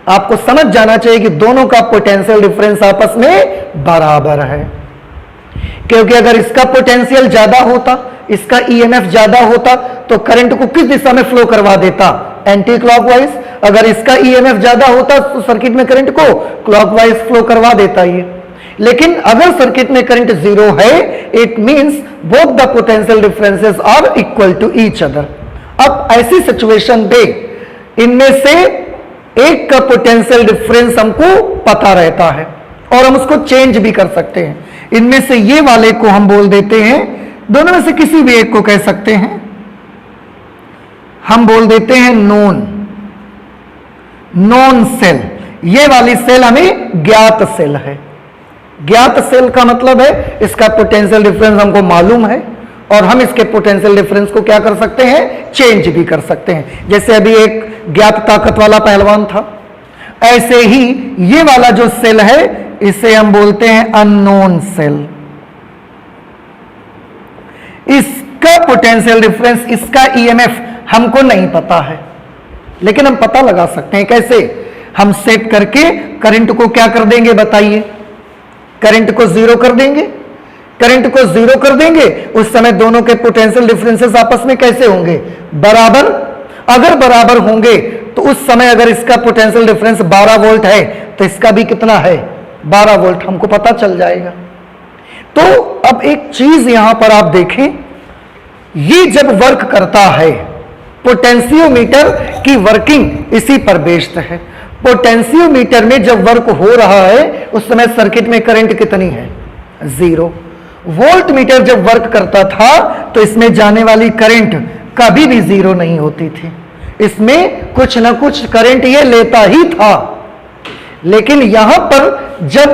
आपको समझ जाना चाहिए कि दोनों का पोटेंशियल डिफरेंस आपस में बराबर है। क्योंकि अगर इसका पोटेंशियल ज्यादा होता, इसका ईएमएफ ज्यादा होता, तो करंट को किस दिशा में फ्लो करवा देता? Anti clockwise. अगर इसका ईएमएफ ज्यादा होता तो सर्किट में करंट को क्लॉकवाइज फ्लो करवा देता ये। लेकिन अगर सर्किट में करंट जीरो है, it means both the potential differences are equal to each other. अब ऐसी सिचुएशन पे इनमें से एक का पोटेंशियल डिफरेंस हमको पता रहता है और हम उसको चेंज भी कर सकते हैं। इनमें से ये वाले को हम बोल देते हैं, दोनों में से किसी भी एक को कह सकते हैं, हम बोल देते हैं नोन सेल। ये वाली सेल हमें ज्ञात सेल है। ज्ञात सेल का मतलब है इसका पोटेंशियल डिफरेंस हमको मालूम है और हम इसके पोटेंशियल डिफरेंस को क्या कर सकते हैं? चेंज भी कर सकते हैं। जैसे अभी एक ज्ञात ताकत वाला पहलवान था, ऐसे ही ये वाला जो सेल है इसे हम बोलते हैं अननोन सेल। इस इसका पोटेंशियल डिफरेंस, इसका ईएमएफ हमको नहीं पता है, लेकिन हम पता लगा सकते हैं। कैसे? हम सेट करके करंट को क्या कर देंगे बताइए? करंट को जीरो कर देंगे। करंट को जीरो कर देंगे, उस समय दोनों के पोटेंशियल डिफरेंसेस आपस में कैसे होंगे? बराबर। अगर बराबर होंगे तो उस समय अगर इसका पोटेंशियल डिफरेंस 12 वोल्ट है तो इसका भी कितना है? 12 वोल्ट, हमको पता चल जाएगा। तो अब एक चीज यहां पर आप देखें, ये जब वर्क करता है, पोटेंशियोमीटर की वर्किंग इसी पर बेस्ड है। पोटेंशियोमीटर में जब वर्क हो रहा है उस समय सर्किट में करंट कितनी है? जीरो। वोल्ट मीटर जब वर्क करता था तो इसमें जाने वाली करंट कभी भी जीरो नहीं होती थी, इसमें कुछ ना कुछ करंट ये लेता ही था। लेकिन यहां पर जब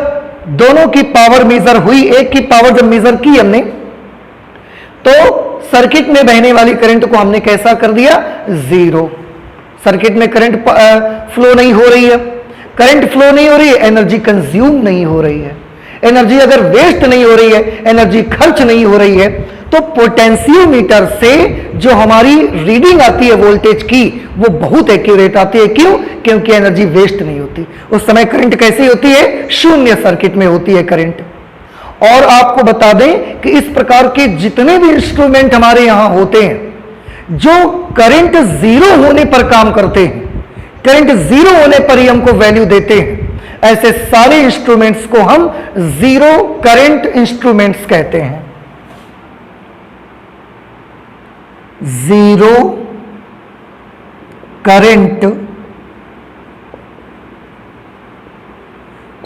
दोनों की पावर मेजर हुई, एक की पावर जब मेजर की हमने, तो सर्किट में बहने वाली करंट को हमने कैसा कर दिया? जीरो। सर्किट में करंट फ्लो नहीं हो रही है, करंट फ्लो नहीं हो रही है, एनर्जी कंज्यूम नहीं हो रही है। एनर्जी अगर वेस्ट नहीं हो रही है, एनर्जी खर्च नहीं हो रही है, तो पोटेंशियोमीटर से जो हमारी रीडिंग आती है वोल्टेज की, वो बहुत एक्यूरेट आती है। क्यों? क्योंकि एनर्जी वेस्ट नहीं होती। उस समय करंट कैसी होती है? शून्य सर्किट में होती है करंट। और आपको बता दें कि इस प्रकार के जितने भी इंस्ट्रूमेंट हमारे यहां होते हैं जो करंट जीरो होने पर काम करते हैं, करंट जीरो होने पर ही हमको वैल्यू देते हैं, ऐसे सारे इंस्ट्रूमेंट्स को हम जीरो करंट इंस्ट्रूमेंट्स कहते हैं। जीरो करंट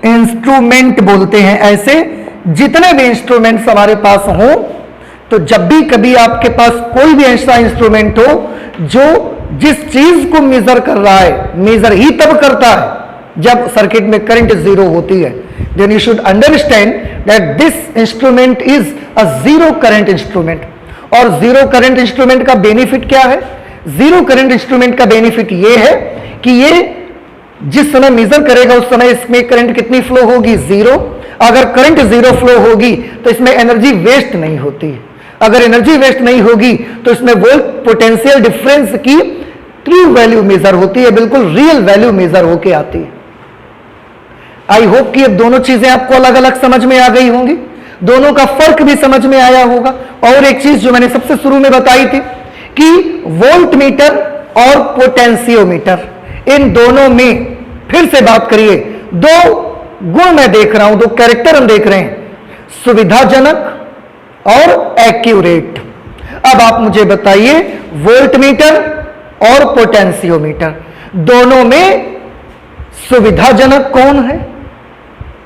इंस्ट्रूमेंट बोलते हैं। ऐसे जितने भी इंस्ट्रूमेंट्स हमारे पास हो, तो जब भी कभी आपके पास कोई भी ऐसा इंस्ट्रूमेंट हो जो जिस चीज को मेजर कर रहा है, मेजर ही तब करता है जब सर्किट में करंट जीरो होती है, then you should understand that this instrument is a zero current instrument. और जीरो करंट इंस्ट्रूमेंट का बेनिफिट क्या है? जीरो करंट इंस्ट्रूमेंट का बेनिफिट यह है कि ये जिस समय मेजर करेगा उस समय इसमें करंट कितनी फ्लो होगी? जीरो। अगर करंट जीरो फ्लो होगी तो इसमें एनर्जी वेस्ट नहीं होती है। अगर एनर्जी वेस्ट नहीं होगी तो इसमें वोल्ट पोटेंशियल डिफरेंस की ट्रू वैल्यू मेजर होती है, बिल्कुल रियल वैल्यू मेजर होके आती है। आई होप कि अब दोनों चीजें आपको अलग अलग समझ में आ गई होंगी, दोनों का फर्क भी समझ में आया होगा। और एक चीज जो मैंने सबसे शुरू में बताई थी कि वोल्ट मीटर और पोटेंशियोमीटर, इन दोनों में फिर से बात करिए, दो गुण मैं देख रहा हूं, दो कैरेक्टर हम देख रहे हैं, सुविधाजनक और एक्यूरेट। अब आप मुझे बताइए, वोल्ट मीटर और पोटेंशियोमीटर दोनों में सुविधाजनक कौन है?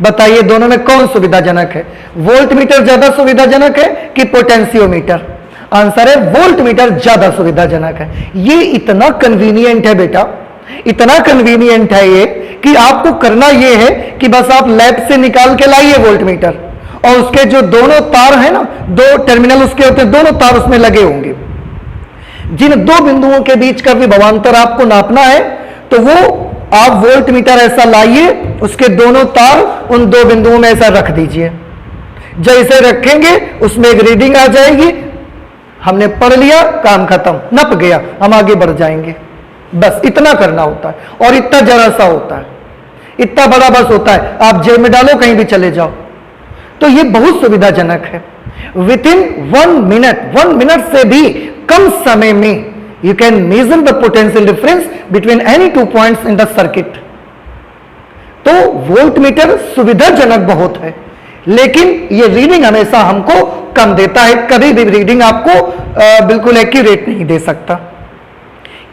बताइए, दोनों में कौन सुविधाजनक है? वोल्ट मीटर ज्यादा सुविधाजनक है कि पोटेंशियोमीटर? आंसर है वोल्ट मीटर ज्यादा सुविधाजनक है। ये इतना कन्वीनियंट है बेटा, इतना कन्वीनियंट है ये कि आपको करना ये है कि बस आप लैब से निकाल के लाइए वोल्ट मीटर, और उसके जो दोनों तार है ना, दो टर्मिनल उसके होते हैं, दोनों तार उसमें लगे होंगे। जिन दो बिंदुओं के बीच का विभवांतर आपको नापना है, तो वो आप वोल्ट मीटर ऐसा लाइए, उसके दोनों तार उन दो बिंदुओं में ऐसा रख दीजिए। जैसे रखेंगे उसमें एक रीडिंग आ जाएगी, हमने पढ़ लिया, काम खत्म, नप गया, हम आगे बढ़ जाएंगे। बस इतना करना होता है, और इतना जरा सा होता है, इतना बड़ा बस होता है, आप जेब में डालो कहीं भी चले जाओ। तो ये बहुत सुविधाजनक है। विद इन 1 मिनट से भी कम समय में you can measure the potential difference between any two points in the circuit। तो वोल्ट मीटर सुविधाजनक बहुत है, लेकिन ये रीडिंग हमेशा हमको कम देता है, कभी भी रीडिंग आपको बिल्कुल एक्यूरेट नहीं दे सकता।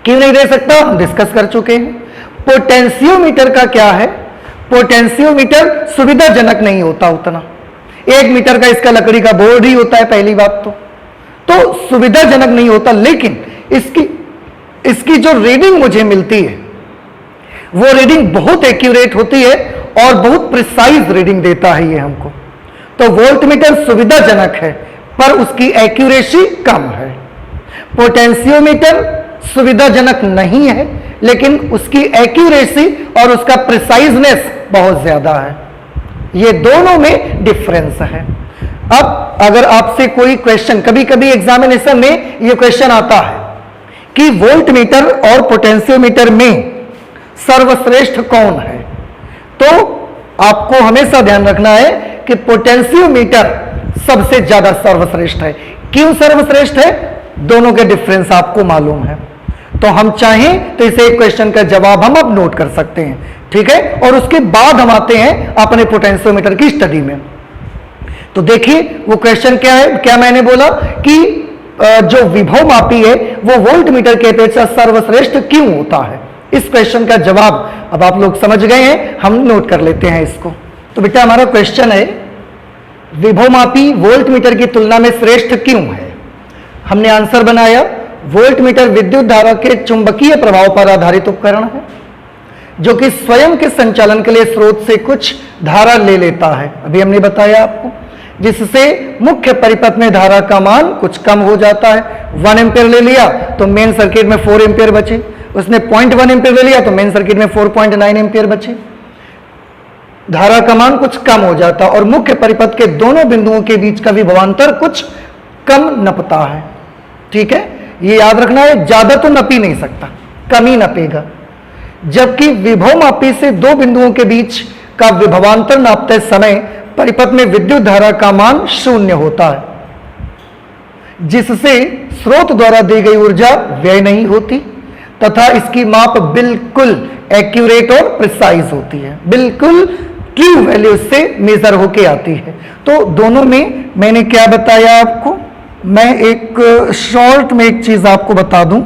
क्यों नहीं दे सकता? हम डिस्कस कर चुके हैं। पोटेंशियोमीटर का क्या है? पोटेंशियोमीटर सुविधाजनक नहीं होता उतना, 1 मीटर का इसका लकड़ी का बोर्ड ही होता है, पहली बात तो सुविधाजनक नहीं होता। लेकिन इसकी जो रीडिंग मुझे मिलती है वो रीडिंग बहुत एक्यूरेट होती है और बहुत प्रिसाइज रीडिंग देता है ये हमको। तो वोल्ट मीटर सुविधाजनक है पर उसकी एक्यूरेसी कम है। पोटेंशियोमीटर सुविधाजनक नहीं है लेकिन उसकी एक्यूरेसी और उसका प्रिसाइजनेस बहुत ज्यादा है। ये दोनों में डिफरेंस है। अब अगर आपसे कोई क्वेश्चन, कभी कभी एग्जामिनेशन में ये क्वेश्चन आता है कि वोल्ट मीटर और पोटेंशियोमीटर में सर्वश्रेष्ठ कौन है, तो आपको हमेशा ध्यान रखना है कि पोटेंशियोमीटर सबसे ज्यादा सर्वश्रेष्ठ है। क्यों सर्वश्रेष्ठ है? दोनों के डिफरेंस आपको मालूम है, तो हम चाहें तो इसे एक क्वेश्चन का जवाब हम अब नोट कर सकते हैं, ठीक है। और उसके बाद हम आते हैं अपने पोटेंशियोमीटर की स्टडी में। तो देखिए वो क्वेश्चन क्या है, क्या मैंने बोला कि जो विभव मापी है वो वोल्ट मीटर के अपेक्षा सर्वश्रेष्ठ क्यों होता है। इस क्वेश्चन का जवाब अब आप लोग समझ गए हैं, हम नोट कर लेते हैं इसको। तो बेटा हमारा क्वेश्चन है विभव मापी वोल्ट मीटर की तुलना में श्रेष्ठ क्यों है। हमने आंसर बनाया, वोल्ट मीटर विद्युत धारा के चुंबकीय प्रभाव पर आधारित उपकरण है जो कि स्वयं के संचालन के लिए स्रोत से कुछ धारा ले लेता है, अभी हमने बताया आपको, जिससे मुख्य परिपथ में धारा का मान कुछ कम हो जाता है। 1 एम्पियर ले लिया तो मेन सर्किट में 4 एम्पियर बचे, उसने 0.1 एम्पियर ले लिया तो मेन सर्किट में 4.9 एम्पियर बचे, धारा का मान कुछ कम हो जाता और मुख्य परिपथ के दोनों बिंदुओं के बीच का विभवांतर कुछ कम नपता है, ठीक है। ये याद रखना है, ज्यादा तो नप ही नहीं सकता, कम ही नपेगा। जबकि विभव मापी से दो बिंदुओं के बीच का विभवांतर नापते समय परिपथ में विद्युत धारा का मान 0 होता है, जिससे स्रोत द्वारा दी गई ऊर्जा व्यय नहीं होती तथा इसकी माप बिल्कुल एक्यूरेट और प्रिसाइज होती है, बिल्कुल ट्रू वैल्यू से मेजर होके आती है। तो दोनों में मैंने क्या बताया आपको, मैं एक शॉर्ट में एक चीज आपको बता दूं,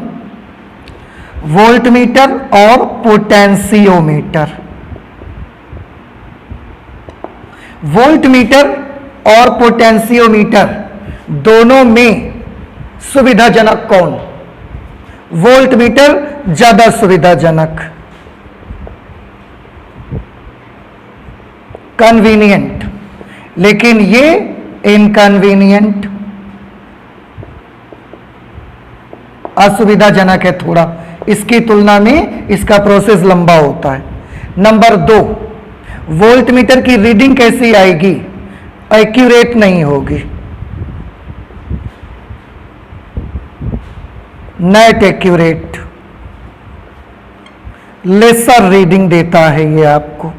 वोल्ट मीटर और पोटेंशियोमीटर। वोल्ट मीटर और पोटेंशियोमीटर दोनों में सुविधाजनक कौन? वोल्ट मीटर ज्यादा सुविधाजनक, कन्वीनियंट, लेकिन ये इनकन्वीनियंट, असुविधाजनक है थोड़ा, इसकी तुलना में इसका प्रोसेस लंबा होता है। नंबर 2, वोल्ट मीटर की रीडिंग कैसी आएगी? एक्यूरेट नहीं होगी, नेट एक्यूरेट, लेसर रीडिंग देता है, ये आपको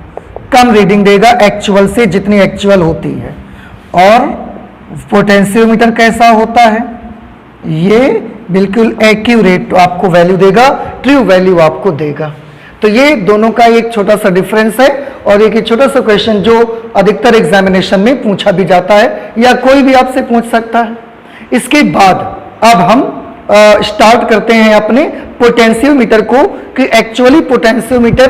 कम रीडिंग देगा एक्चुअल से, जितनी एक्चुअल होती है। और पोटेंशियोमीटर कैसा होता है? ये बिल्कुल एक्यूरेट आपको वैल्यू देगा, ट्रू वैल्यू आपको देगा। तो ये दोनों का एक छोटा सा डिफरेंस है और एक छोटा सा क्वेश्चन जो अधिकतर एग्जामिनेशन में पूछा भी जाता है या कोई भी आपसे पूछ सकता है। इसके बाद अब हम स्टार्ट करते हैं अपने पोटेंशियोमीटर को कि एक्चुअली पोटेंशियोमीटर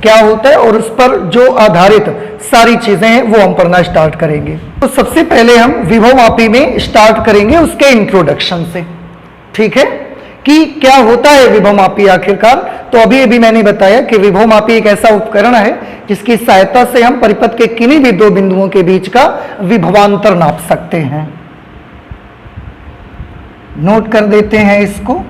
क्या होता है और उस पर जो आधारित सारी चीजें हैं वो हम पढ़ना स्टार्ट करेंगे। तो सबसे पहले हम विभव मापी में स्टार्ट करेंगे उसके इंट्रोडक्शन से, ठीक है, कि क्या होता है विभव मापी आखिरकार। तो अभी मैंने बताया कि विभव मापी एक ऐसा उपकरण है जिसकी सहायता से हम परिपथ के किन्हीं भी दो बिंदुओं के बीच का विभवांतर नाप सकते हैं। नोट कर देते हैं इसको।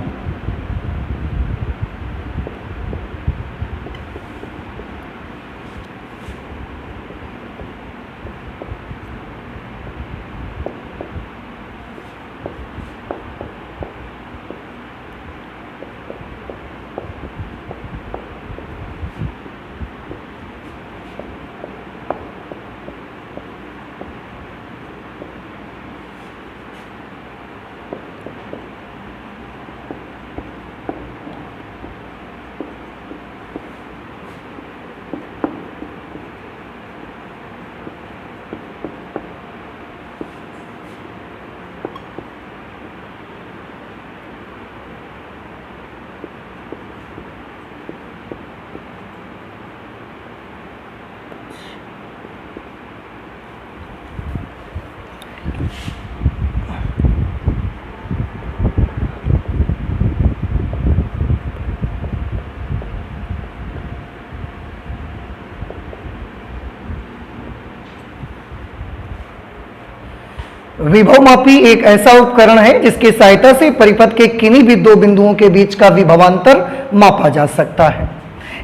विभव मापी एक ऐसा उपकरण है जिसकी सहायता से परिपथ के किन्हीं भी दो बिंदुओं के बीच का विभवांतर मापा जा सकता है।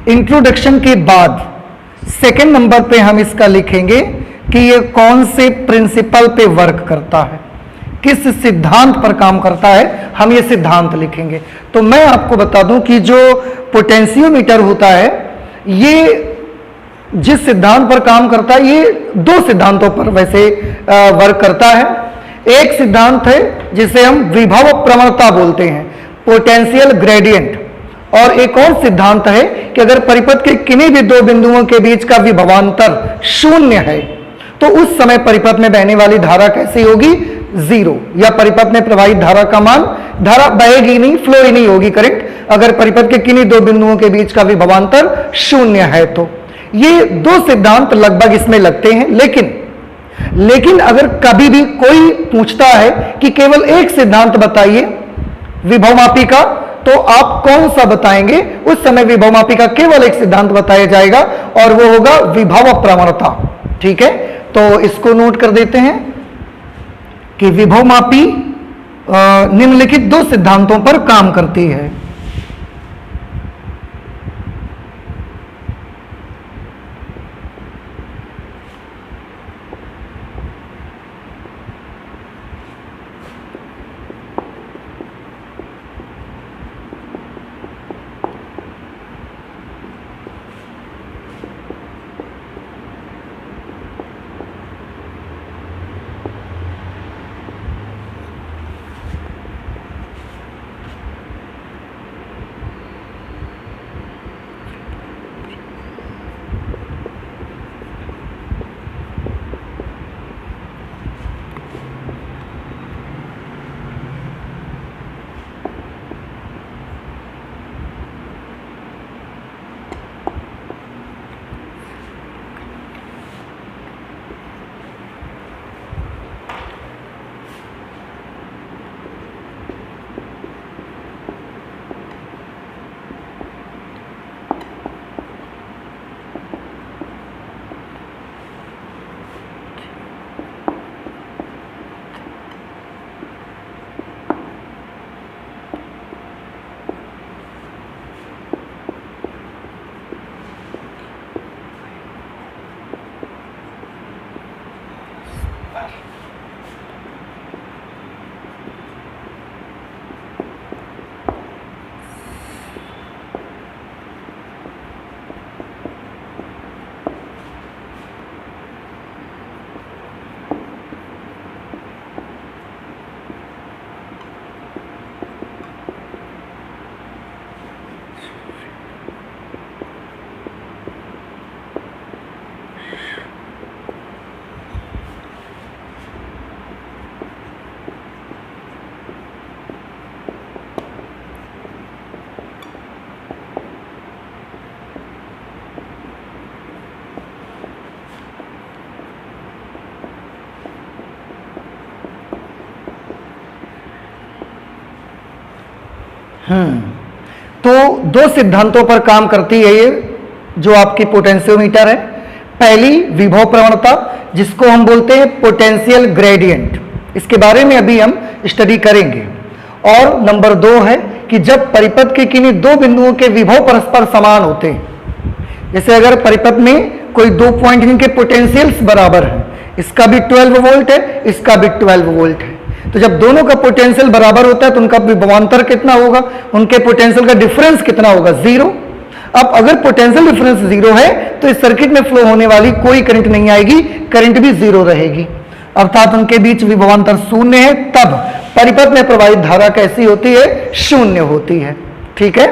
इंट्रोडक्शन के बाद सेकंड नंबर पे हम इसका लिखेंगे कि ये कौन से प्रिंसिपल पे वर्क करता है, किस सिद्धांत पर काम करता है, हम ये सिद्धांत लिखेंगे। तो मैं आपको बता दूं कि जो पोटेंशियोमीटर होता है ये जिस सिद्धांत पर काम करता है, ये दो सिद्धांतों पर वैसे वर्क करता है। एक सिद्धांत है जिसे हम विभव प्रवणता बोलते हैं, पोटेंशियल ग्रेडियंट, और एक और सिद्धांत है कि अगर परिपथ के किन्हीं भी दो बिंदुओं के बीच का विभवांतर शून्य है तो उस समय परिपथ में बहने वाली धारा कैसी होगी, जीरो, या परिपथ में प्रवाहित धारा का मान, धारा बहेगी नहीं, फ्लो ही नहीं होगी करंट, अगर परिपथ के किन्हीं दो बिंदुओं के बीच का विभवांतर शून्य है तो। ये दो सिद्धांत लगभग इसमें लगते हैं। लेकिन अगर कभी भी कोई पूछता है कि केवल एक सिद्धांत बताइए विभवमापी का, तो आप कौन सा बताएंगे, उस समय विभवमापी का केवल एक सिद्धांत बताया जाएगा और वो होगा विभव प्रवणता। ठीक है, तो इसको नोट कर देते हैं कि विभवमापी निम्नलिखित दो सिद्धांतों पर काम करती है। तो दो सिद्धांतों पर काम करती है ये जो आपकी पोटेंशियोमीटर है। पहली विभव प्रवणता, जिसको हम बोलते हैं पोटेंशियल ग्रेडियंट, इसके बारे में अभी हम स्टडी करेंगे। और नंबर दो है कि जब परिपथ के किन्हीं दो बिंदुओं के विभव परस्पर समान होते हैं, जैसे अगर परिपथ में कोई दो पॉइंट जिनके पोटेंशियल्स बराबर है, इसका भी 12 वोल्ट है, इसका भी 12 वोल्ट है, तो जब दोनों का पोटेंशियल बराबर होता है तो उनका विभवांतर कितना होगा, उनके पोटेंशियल का डिफरेंस कितना होगा, जीरो। अब अगर पोटेंशियल डिफरेंस जीरो है तो इस सर्किट में फ्लो होने वाली कोई करंट नहीं आएगी, करंट भी जीरो रहेगी, अर्थात उनके बीच विभवांतर शून्य है। तब परिपथ में प्रवाहित धारा कैसी होती है, शून्य होती है। ठीक है,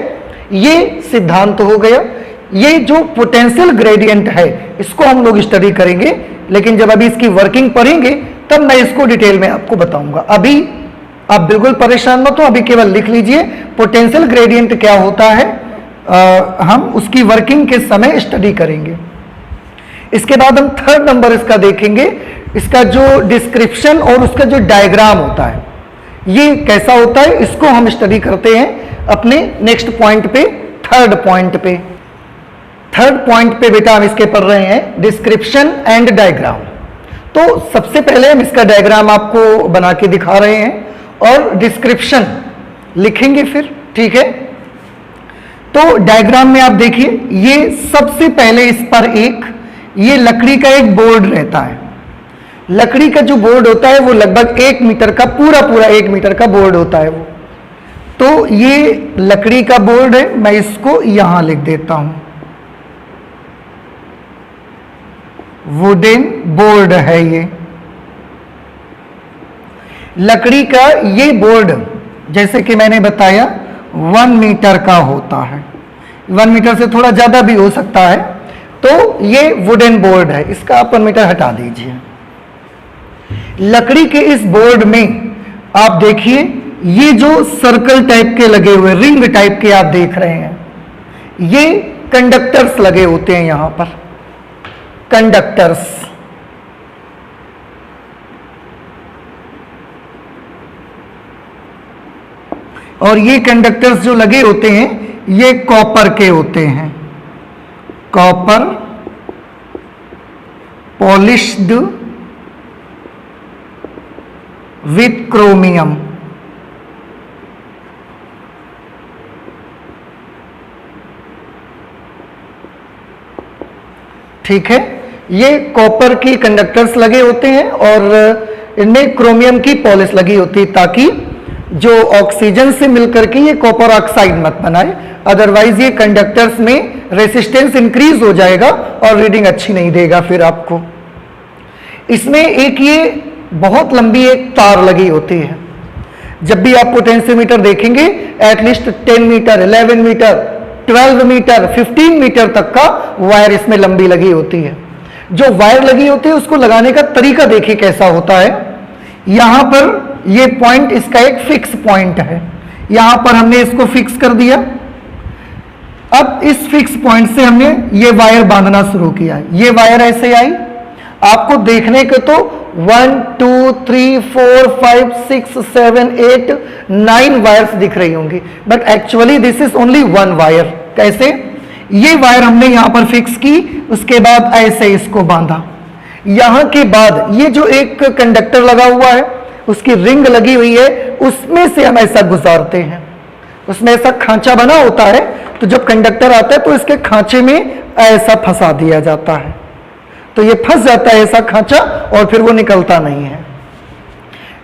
ये सिद्धांत हो गया। ये जो पोटेंशियल ग्रेडियंट है इसको हम लोग स्टडी करेंगे, लेकिन जब अभी इसकी वर्किंग पढ़ेंगे तब मैं इसको डिटेल में आपको बताऊंगा। अभी आप बिल्कुल परेशान मत हो, अभी केवल लिख लीजिए पोटेंशियल ग्रेडियंट क्या होता है, हम उसकी वर्किंग के समय स्टडी करेंगे। इसके बाद हम थर्ड नंबर इसका देखेंगे, इसका जो डिस्क्रिप्शन और उसका जो डायग्राम होता है ये कैसा होता है, इसको हम स्टडी करते हैं अपने नेक्स्ट पॉइंट पे, थर्ड पॉइंट पे। थर्ड पॉइंट पे बेटा हम इसके पढ़ रहे हैं डिस्क्रिप्शन एंड डायग्राम। तो सबसे पहले हम इसका डायग्राम आपको बना के दिखा रहे हैं और डिस्क्रिप्शन लिखेंगे फिर। ठीक है, तो डायग्राम में आप देखिए, ये सबसे पहले इस पर एक ये लकड़ी का एक बोर्ड रहता है, लकड़ी का जो बोर्ड होता है वो लगभग 1 मीटर का, पूरा 1 मीटर का बोर्ड होता है वो। तो ये लकड़ी का बोर्ड है, मैं इसको यहां लिख देता हूं, वुडन बोर्ड है ये। लकड़ी का ये बोर्ड जैसे कि मैंने बताया 1 मीटर का होता है, 1 मीटर से थोड़ा ज्यादा भी हो सकता है। तो ये वुडन बोर्ड है, इसका आप 1 मीटर हटा दीजिए। लकड़ी के इस बोर्ड में आप देखिए ये जो सर्कल टाइप के लगे हुए, रिंग टाइप के आप देख रहे हैं, ये कंडक्टर्स लगे होते हैं यहां पर, कंडक्टर्स। और ये कंडक्टर्स जो लगे होते हैं ये कॉपर के होते हैं, कॉपर पॉलिश्ड विथ क्रोमियम। ठीक है, ये कॉपर की कंडक्टर्स लगे होते हैं और इनमें क्रोमियम की पॉलिश लगी होती है ताकि जो ऑक्सीजन से मिलकर के ये कॉपर ऑक्साइड मत बनाए, अदरवाइज ये कंडक्टर्स में रेसिस्टेंस इंक्रीज हो जाएगा और रीडिंग अच्छी नहीं देगा फिर आपको। इसमें एक ये बहुत लंबी एक तार लगी होती है। जब भी आप पोटेंशियोमीटर देखेंगे at least 10 metre, 11 metre, 12 metre, 15 metre तक का वायर इसमें लंबी लगी होती है। जो वायर लगी होती है उसको लगाने का तरीका देखिए कैसा होता है। यहां पर ये पॉइंट इसका एक फिक्स पॉइंट है, यहां पर हमने इसको फिक्स कर दिया। अब इस फिक्स पॉइंट से हमने ये वायर बांधना शुरू किया। ये वायर ऐसे आई, आपको देखने के तो 1 2 3 4 5 6 7 8 9 वायर्स दिख रही होंगी, but actually this is only 1 wire. कैसे? ये वायर हमने यहां पर फिक्स की, उसके बाद ऐसे इसको बांधा। यहां के बाद ये जो एक कंडक्टर लगा हुआ है उसकी रिंग लगी हुई है, उसमें से हम ऐसा गुजारते हैं, उसमें ऐसा खांचा बना होता है, तो जब कंडक्टर आता है तो इसके खांचे में ऐसा फंसा दिया जाता है, तो ये फंस जाता है ऐसा खांचा और फिर वो निकलता नहीं है।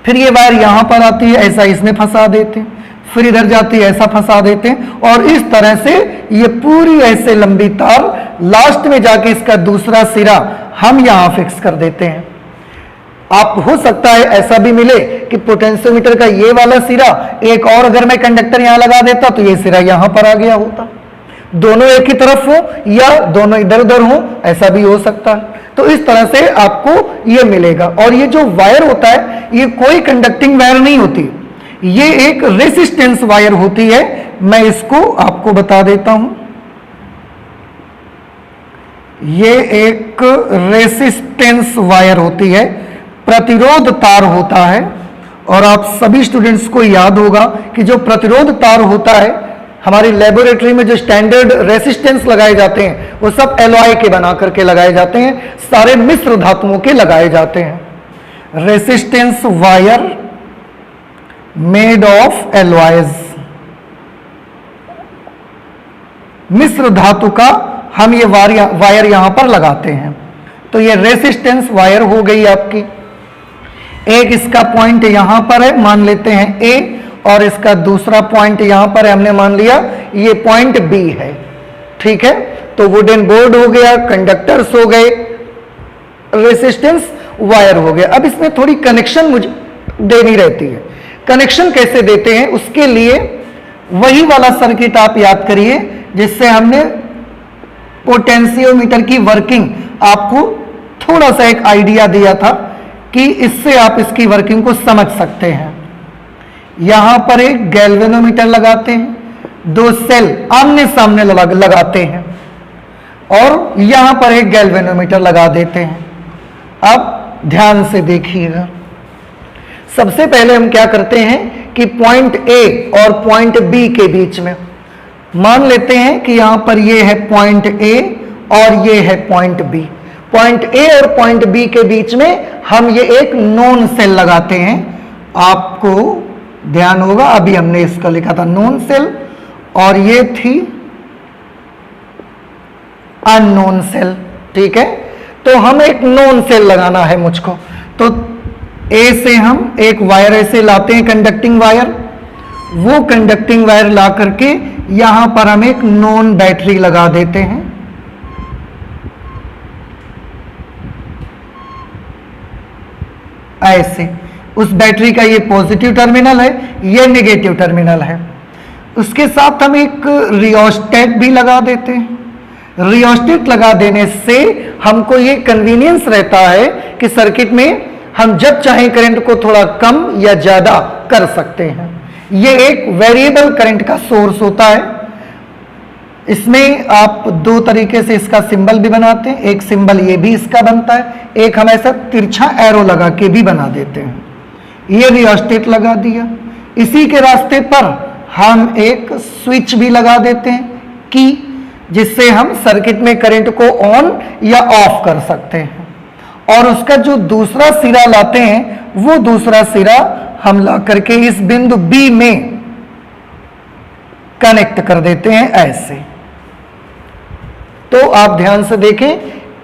फिर ये वायर यहां पर आती है, ऐसा इसमें फंसा देते हैं, फिर इधर जाती है ऐसा फंसा देते हैं, और इस तरह से ये पूरी ऐसे लंबी तार लास्ट में जाके इसका दूसरा सिरा हम यहां फिक्स कर देते हैं। आप हो सकता है ऐसा भी मिले कि पोटेंशियोमीटर का ये वाला सिरा एक और अगर मैं कंडक्टर यहां लगा देता तो ये सिरा यहां पर आ गया होता, दोनों एक ही तरफ हो या दोनों इधर उधर हो, ऐसा भी हो सकता है। तो इस तरह से आपको ये मिलेगा। और ये जो वायर होता है ये कोई कंडक्टिंग वायर नहीं होती, ये एक रेसिस्टेंस वायर होती है। मैं इसको आपको बता देता हूं, ये एक रेसिस्टेंस वायर होती है, प्रतिरोध तार होता है। और आप सभी स्टूडेंट्स को याद होगा कि जो प्रतिरोध तार होता है हमारी लेबोरेटरी में जो स्टैंडर्ड रेसिस्टेंस लगाए जाते हैं वो सब एलॉय के बना करके लगाए जाते हैं, सारे मिश्र धातुओं के लगाए जाते हैं। Resistance wire made of alloys, मिश्र धातु का हम ये वायर यहां पर लगाते हैं। तो ये रेसिस्टेंस वायर हो गई आपकी। एक इसका पॉइंट यहां पर है, मान लेते हैं ए, और इसका दूसरा पॉइंट यहां पर है, हमने मान लिया ये पॉइंट बी है। ठीक है, तो वुडन बोर्ड हो गया, कंडक्टर्स हो गए, रेसिस्टेंस वायर हो गया। अब इसमें थोड़ी कनेक्शन मुझे देनी रहती है। कनेक्शन कैसे देते हैं उसके लिए वही वाला सर्किट आप याद करिए जिससे हमने पोटेंशियोमीटर की वर्किंग आपको थोड़ा सा एक आइडिया दिया था कि इससे आप इसकी वर्किंग को समझ सकते हैं। यहां पर एक गैल्वेनोमीटर लगाते हैं, 2 सेल आमने सामने लगाते हैं, और यहां पर एक गैल्वेनोमीटर लगा देते हैं। अब ध्यान से देखिएगा, सबसे पहले हम क्या करते हैं कि पॉइंट ए और पॉइंट बी के बीच में मान लेते हैं कि यहां पर ये है पॉइंट ए और ये है पॉइंट बी। पॉइंट ए और पॉइंट बी के बीच में हम ये एक नोन सेल लगाते हैं। आपको ध्यान होगा अभी हमने इसका लिखा था नोन सेल, और ये थी अननोन सेल। ठीक है, तो हम एक नोन सेल लगाना है मुझको, तो ए से हम एक वायर ऐसे लाते हैं, कंडक्टिंग वायर। वो कंडक्टिंग वायर ला करके यहां पर हम एक नॉन बैटरी लगा देते हैं। ऐसे उस बैटरी का ये पॉजिटिव टर्मिनल है, ये नेगेटिव टर्मिनल है। उसके साथ हम एक रियोस्टेट भी लगा देते हैं। रियोस्टेट लगा देने से हमको ये कन्वीनियंस रहता है कि सर्किट में हम जब चाहें करंट को थोड़ा कम या ज्यादा कर सकते हैं। ये एक वेरिएबल करंट का सोर्स होता है। इसमें आप दो तरीके से इसका सिंबल भी बनाते हैं। एक सिंबल ये भी इसका बनता है, एक हम ऐसा तिरछा एरो लगा के भी बना देते हैं। ये रियोस्टेट लगा दिया। इसी के रास्ते पर हम एक स्विच भी लगा देते हैं की, जिससे हम सर्किट में करंट को ऑन या ऑफ कर सकते हैं। और उसका जो दूसरा सिरा लाते हैं, वो दूसरा सिरा हम ला करके इस बिंदु बी में कनेक्ट कर देते हैं ऐसे। तो आप ध्यान से देखें,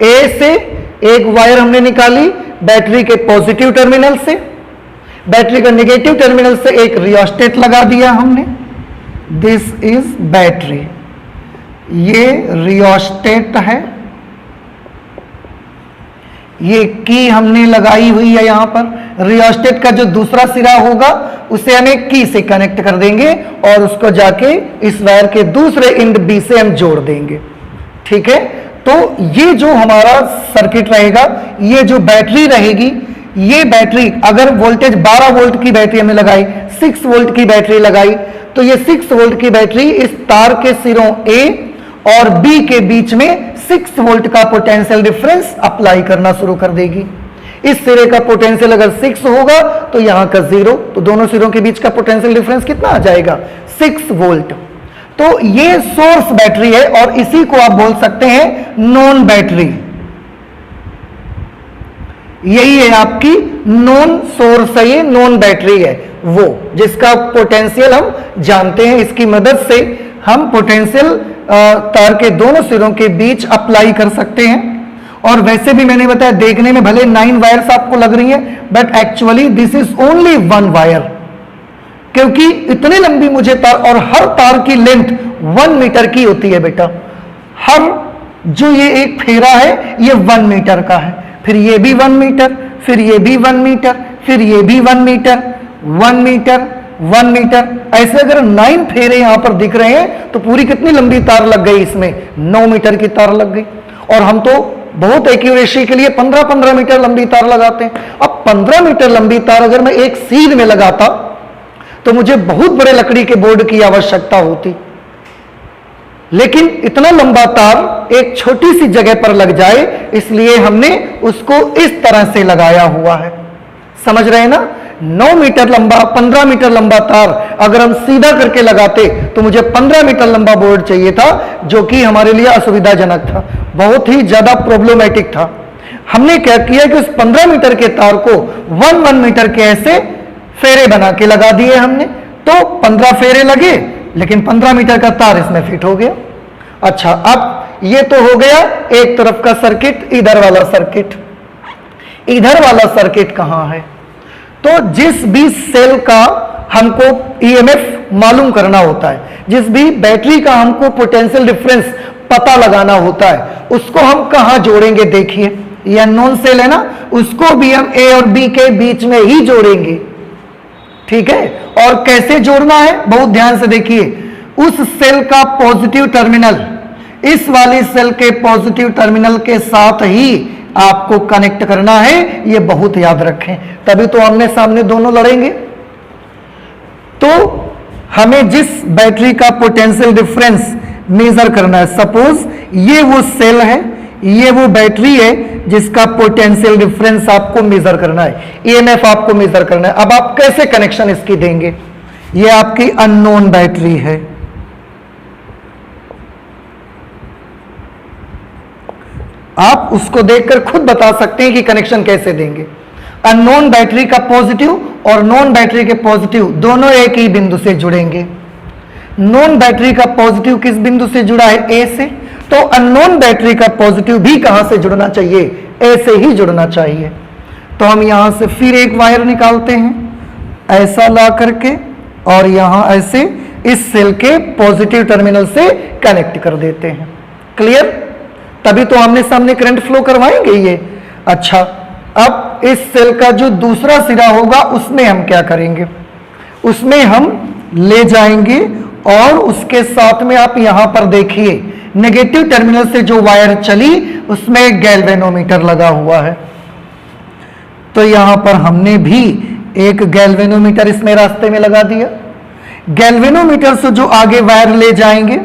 ए से एक वायर हमने निकाली बैटरी के पॉजिटिव टर्मिनल से, बैटरी का नेगेटिव टर्मिनल से एक रियोस्टेट लगा दिया हमने। दिस इज बैटरी, ये रियोस्टेट है। ये की हमने लगाई हुई है यहां पर। रियोस्टेट का जो दूसरा सिरा होगा उसे हम एक की से कनेक्ट कर देंगे और उसको जाके इस वायर के दूसरे एंड बी से हम जोड़ देंगे। ठीक है, तो ये जो हमारा सर्किट रहेगा, ये जो बैटरी रहेगी, ये बैटरी अगर वोल्टेज 12 वोल्ट की बैटरी हमने लगाई, 6 वोल्ट की बैटरी लगाई, तो ये 6 वोल्ट की बैटरी इस तार के सिरों ए और बी के बीच में 6 वोल्ट का पोटेंशियल डिफरेंस अप्लाई करना शुरू कर देगी। इस सिरे का पोटेंशियल अगर 6 होगा तो यहां का 0, तो दोनों सिरों के बीच का पोटेंशियल डिफरेंस कितना आ जाएगा? 6 वोल्ट। तो ये सोर्स बैटरी है और इसी को आप बोल सकते हैं नॉन बैटरी। यही है आपकी नॉन सोर्स है, ये नॉन बैटरी है वो, जिसका पोटेंशियल हम जानते हैं। इसकी मदद से हम पोटेंशियल तार के दोनों सिरों के बीच अप्लाई कर सकते हैं। और वैसे भी मैंने बताया, देखने में भले 9 वायर्स आपको लग रही हैं, but actually this is only 1 wire, क्योंकि इतनी लंबी मुझे तार, और हर तार की लेंथ 1 मीटर की होती है बेटा। हर जो ये एक फेरा है ये 1 मीटर का है, फिर ये भी 1 मीटर, फिर ये भी 1 मीटर, फिर ये भी 1 मीटर, 1 मीटर, 1 मीटर। ऐसे अगर 9 फेरे यहां पर दिख रहे हैं तो पूरी कितनी लंबी तार लग गई इसमें? 9 मीटर की तार लग गई। और हम तो बहुत एक्यूरेसी के लिए 15-15 मीटर लंबी तार लगाते हैं। अब 15 मीटर लंबी तार अगर मैं एक सीध में लगाता तो मुझे बहुत बड़े लकड़ी के बोर्ड की आवश्यकता होती, लेकिन इतना लंबा तार एक छोटी सी जगह पर लग जाए, इसलिए हमने उसको इस तरह से लगाया हुआ है। समझ रहे हैं ना? 9 मीटर लंबा, 15 मीटर लंबा तार अगर हम सीधा करके लगाते तो मुझे 15 मीटर लंबा बोर्ड चाहिए था, जो कि हमारे लिए असुविधाजनक था, बहुत ही ज्यादा प्रॉब्लमेटिक था। हमने क्या किया कि उस 15 मीटर के तार को 1 मीटर के ऐसे फेरे बना के लगा दिए हमने। तो 15 फेरे लगे, लेकिन 15 मीटर का तार इसमें फिट हो गया। अच्छा, अब ये तो हो गया एक तरफ का सर्किट, इधर वाला सर्किट। इधर वाला सर्किट कहां है? तो जिस भी सेल का हमको ईएमएफ मालूम करना होता है, जिस भी बैटरी का हमको पोटेंशियल डिफरेंस पता लगाना होता है, उसको हम कहां जोड़ेंगे? देखिए, ये अननोन सेल है ना, उसको भी हम ए और बी के बीच में ही जोड़ेंगे। ठीक है, और कैसे जोड़ना है बहुत ध्यान से देखिए। उस सेल का पॉजिटिव टर्मिनल इस वाली सेल के पॉजिटिव टर्मिनल के साथ ही आपको कनेक्ट करना है, ये बहुत याद रखें, तभी तो आमने सामने दोनों लड़ेंगे। तो हमें जिस बैटरी का पोटेंशियल डिफरेंस मेजर करना है, सपोज ये वो सेल है, ये वो बैटरी है जिसका पोटेंशियल डिफरेंस आपको मेजर करना है, ईएमएफ आपको मेजर करना है। अब आप कैसे कनेक्शन इसकी देंगे? ये आपकी अननोन बैटरी है, आप उसको देखकर खुद बता सकते हैं कि कनेक्शन कैसे देंगे। अननोन बैटरी का पॉजिटिव और नॉन बैटरी के पॉजिटिव दोनों एक ही बिंदु से जुड़ेंगे। नॉन बैटरी का पॉजिटिव किस बिंदु से जुड़ा है? ए से। तो अननोन बैटरी का पॉजिटिव भी कहां से जुड़ना चाहिए? ए से ही जुड़ना चाहिए। तो हम यहां से फिर एक वायर निकालते हैं ऐसा ला करके, और यहां ऐसे इस सेल के पॉजिटिव टर्मिनल से कनेक्ट कर देते हैं। क्लियर? तभी तो आमने सामने करंट फ्लो करवाएंगे ये। अच्छा, अब इस सेल का जो दूसरा सिरा होगा उसमें हम क्या करेंगे, उसमें हम ले जाएंगे और उसके साथ में आप यहां पर देखिए नेगेटिव टर्मिनल से जो वायर चली उसमें एक गैल्वेनोमीटर लगा हुआ है। तो यहां पर हमने भी एक गैल्वेनोमीटर इसमें रास्ते में लगा दिया। गैल्वेनोमीटर से जो आगे वायर ले जाएंगे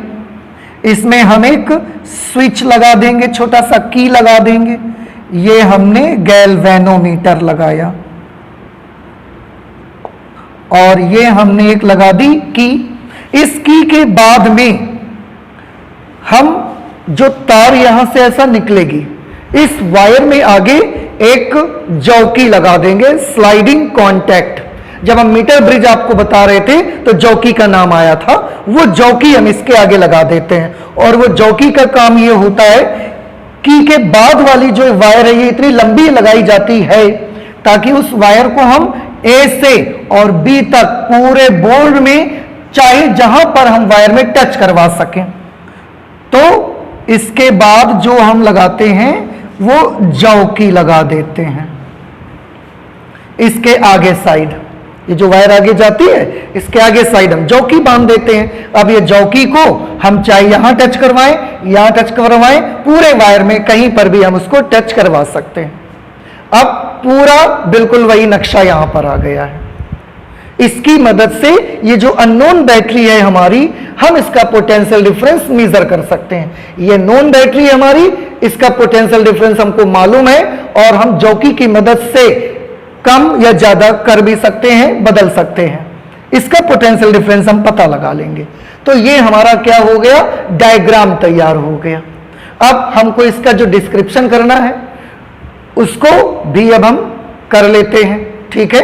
इसमें हम एक स्विच लगा देंगे, छोटा सा की लगा देंगे। ये हमने गैल्वेनोमीटर लगाया और ये हमने एक लगा दी की। इस की के बाद में हम जो तार यहां से ऐसा निकलेगी, इस वायर में आगे एक जौकी लगा देंगे, स्लाइडिंग कॉन्टैक्ट। जब हम मीटर ब्रिज आपको बता रहे थे तो जौकी का नाम आया था, वो जौकी हम इसके आगे लगा देते हैं। और वो जौकी का काम ये होता है की के बाद वाली जो वायर है ये इतनी लंबी लगाई जाती है ताकि उस वायर को हम ए से और बी तक पूरे बोर्ड में चाहे जहां पर हम वायर में टच करवा सकें। तो इसके बाद जो हम लगाते हैं वो जौकी लगा देते हैं इसके आगे साइड। ये जो वायर आगे जाती है इसके आगे साइड हम जौकी बांध देते हैं। अब ये जौकी को हम चाहे यहां टच करवाएं, यहां टच करवाएं, पूरे वायर में कहीं पर भी हम उसको टच करवा सकते हैं। अब पूरा बिल्कुल वही नक्शा यहां पर आ गया है। इसकी मदद से ये जो अननोन बैटरी है हमारी, हम इसका पोटेंशियल डिफरेंस मेजर कर सकते हैं। ये नोन बैटरी है हमारी, इसका पोटेंशियल डिफरेंस हमको मालूम है और हम जौकी की मदद से कम या ज्यादा कर भी सकते हैं, बदल सकते हैं। इसका पोटेंशियल डिफरेंस हम पता लगा लेंगे। तो ये हमारा क्या हो गया, डायग्राम तैयार हो गया। अब हमको इसका जो डिस्क्रिप्शन करना है उसको भी अब हम कर लेते हैं। ठीक है,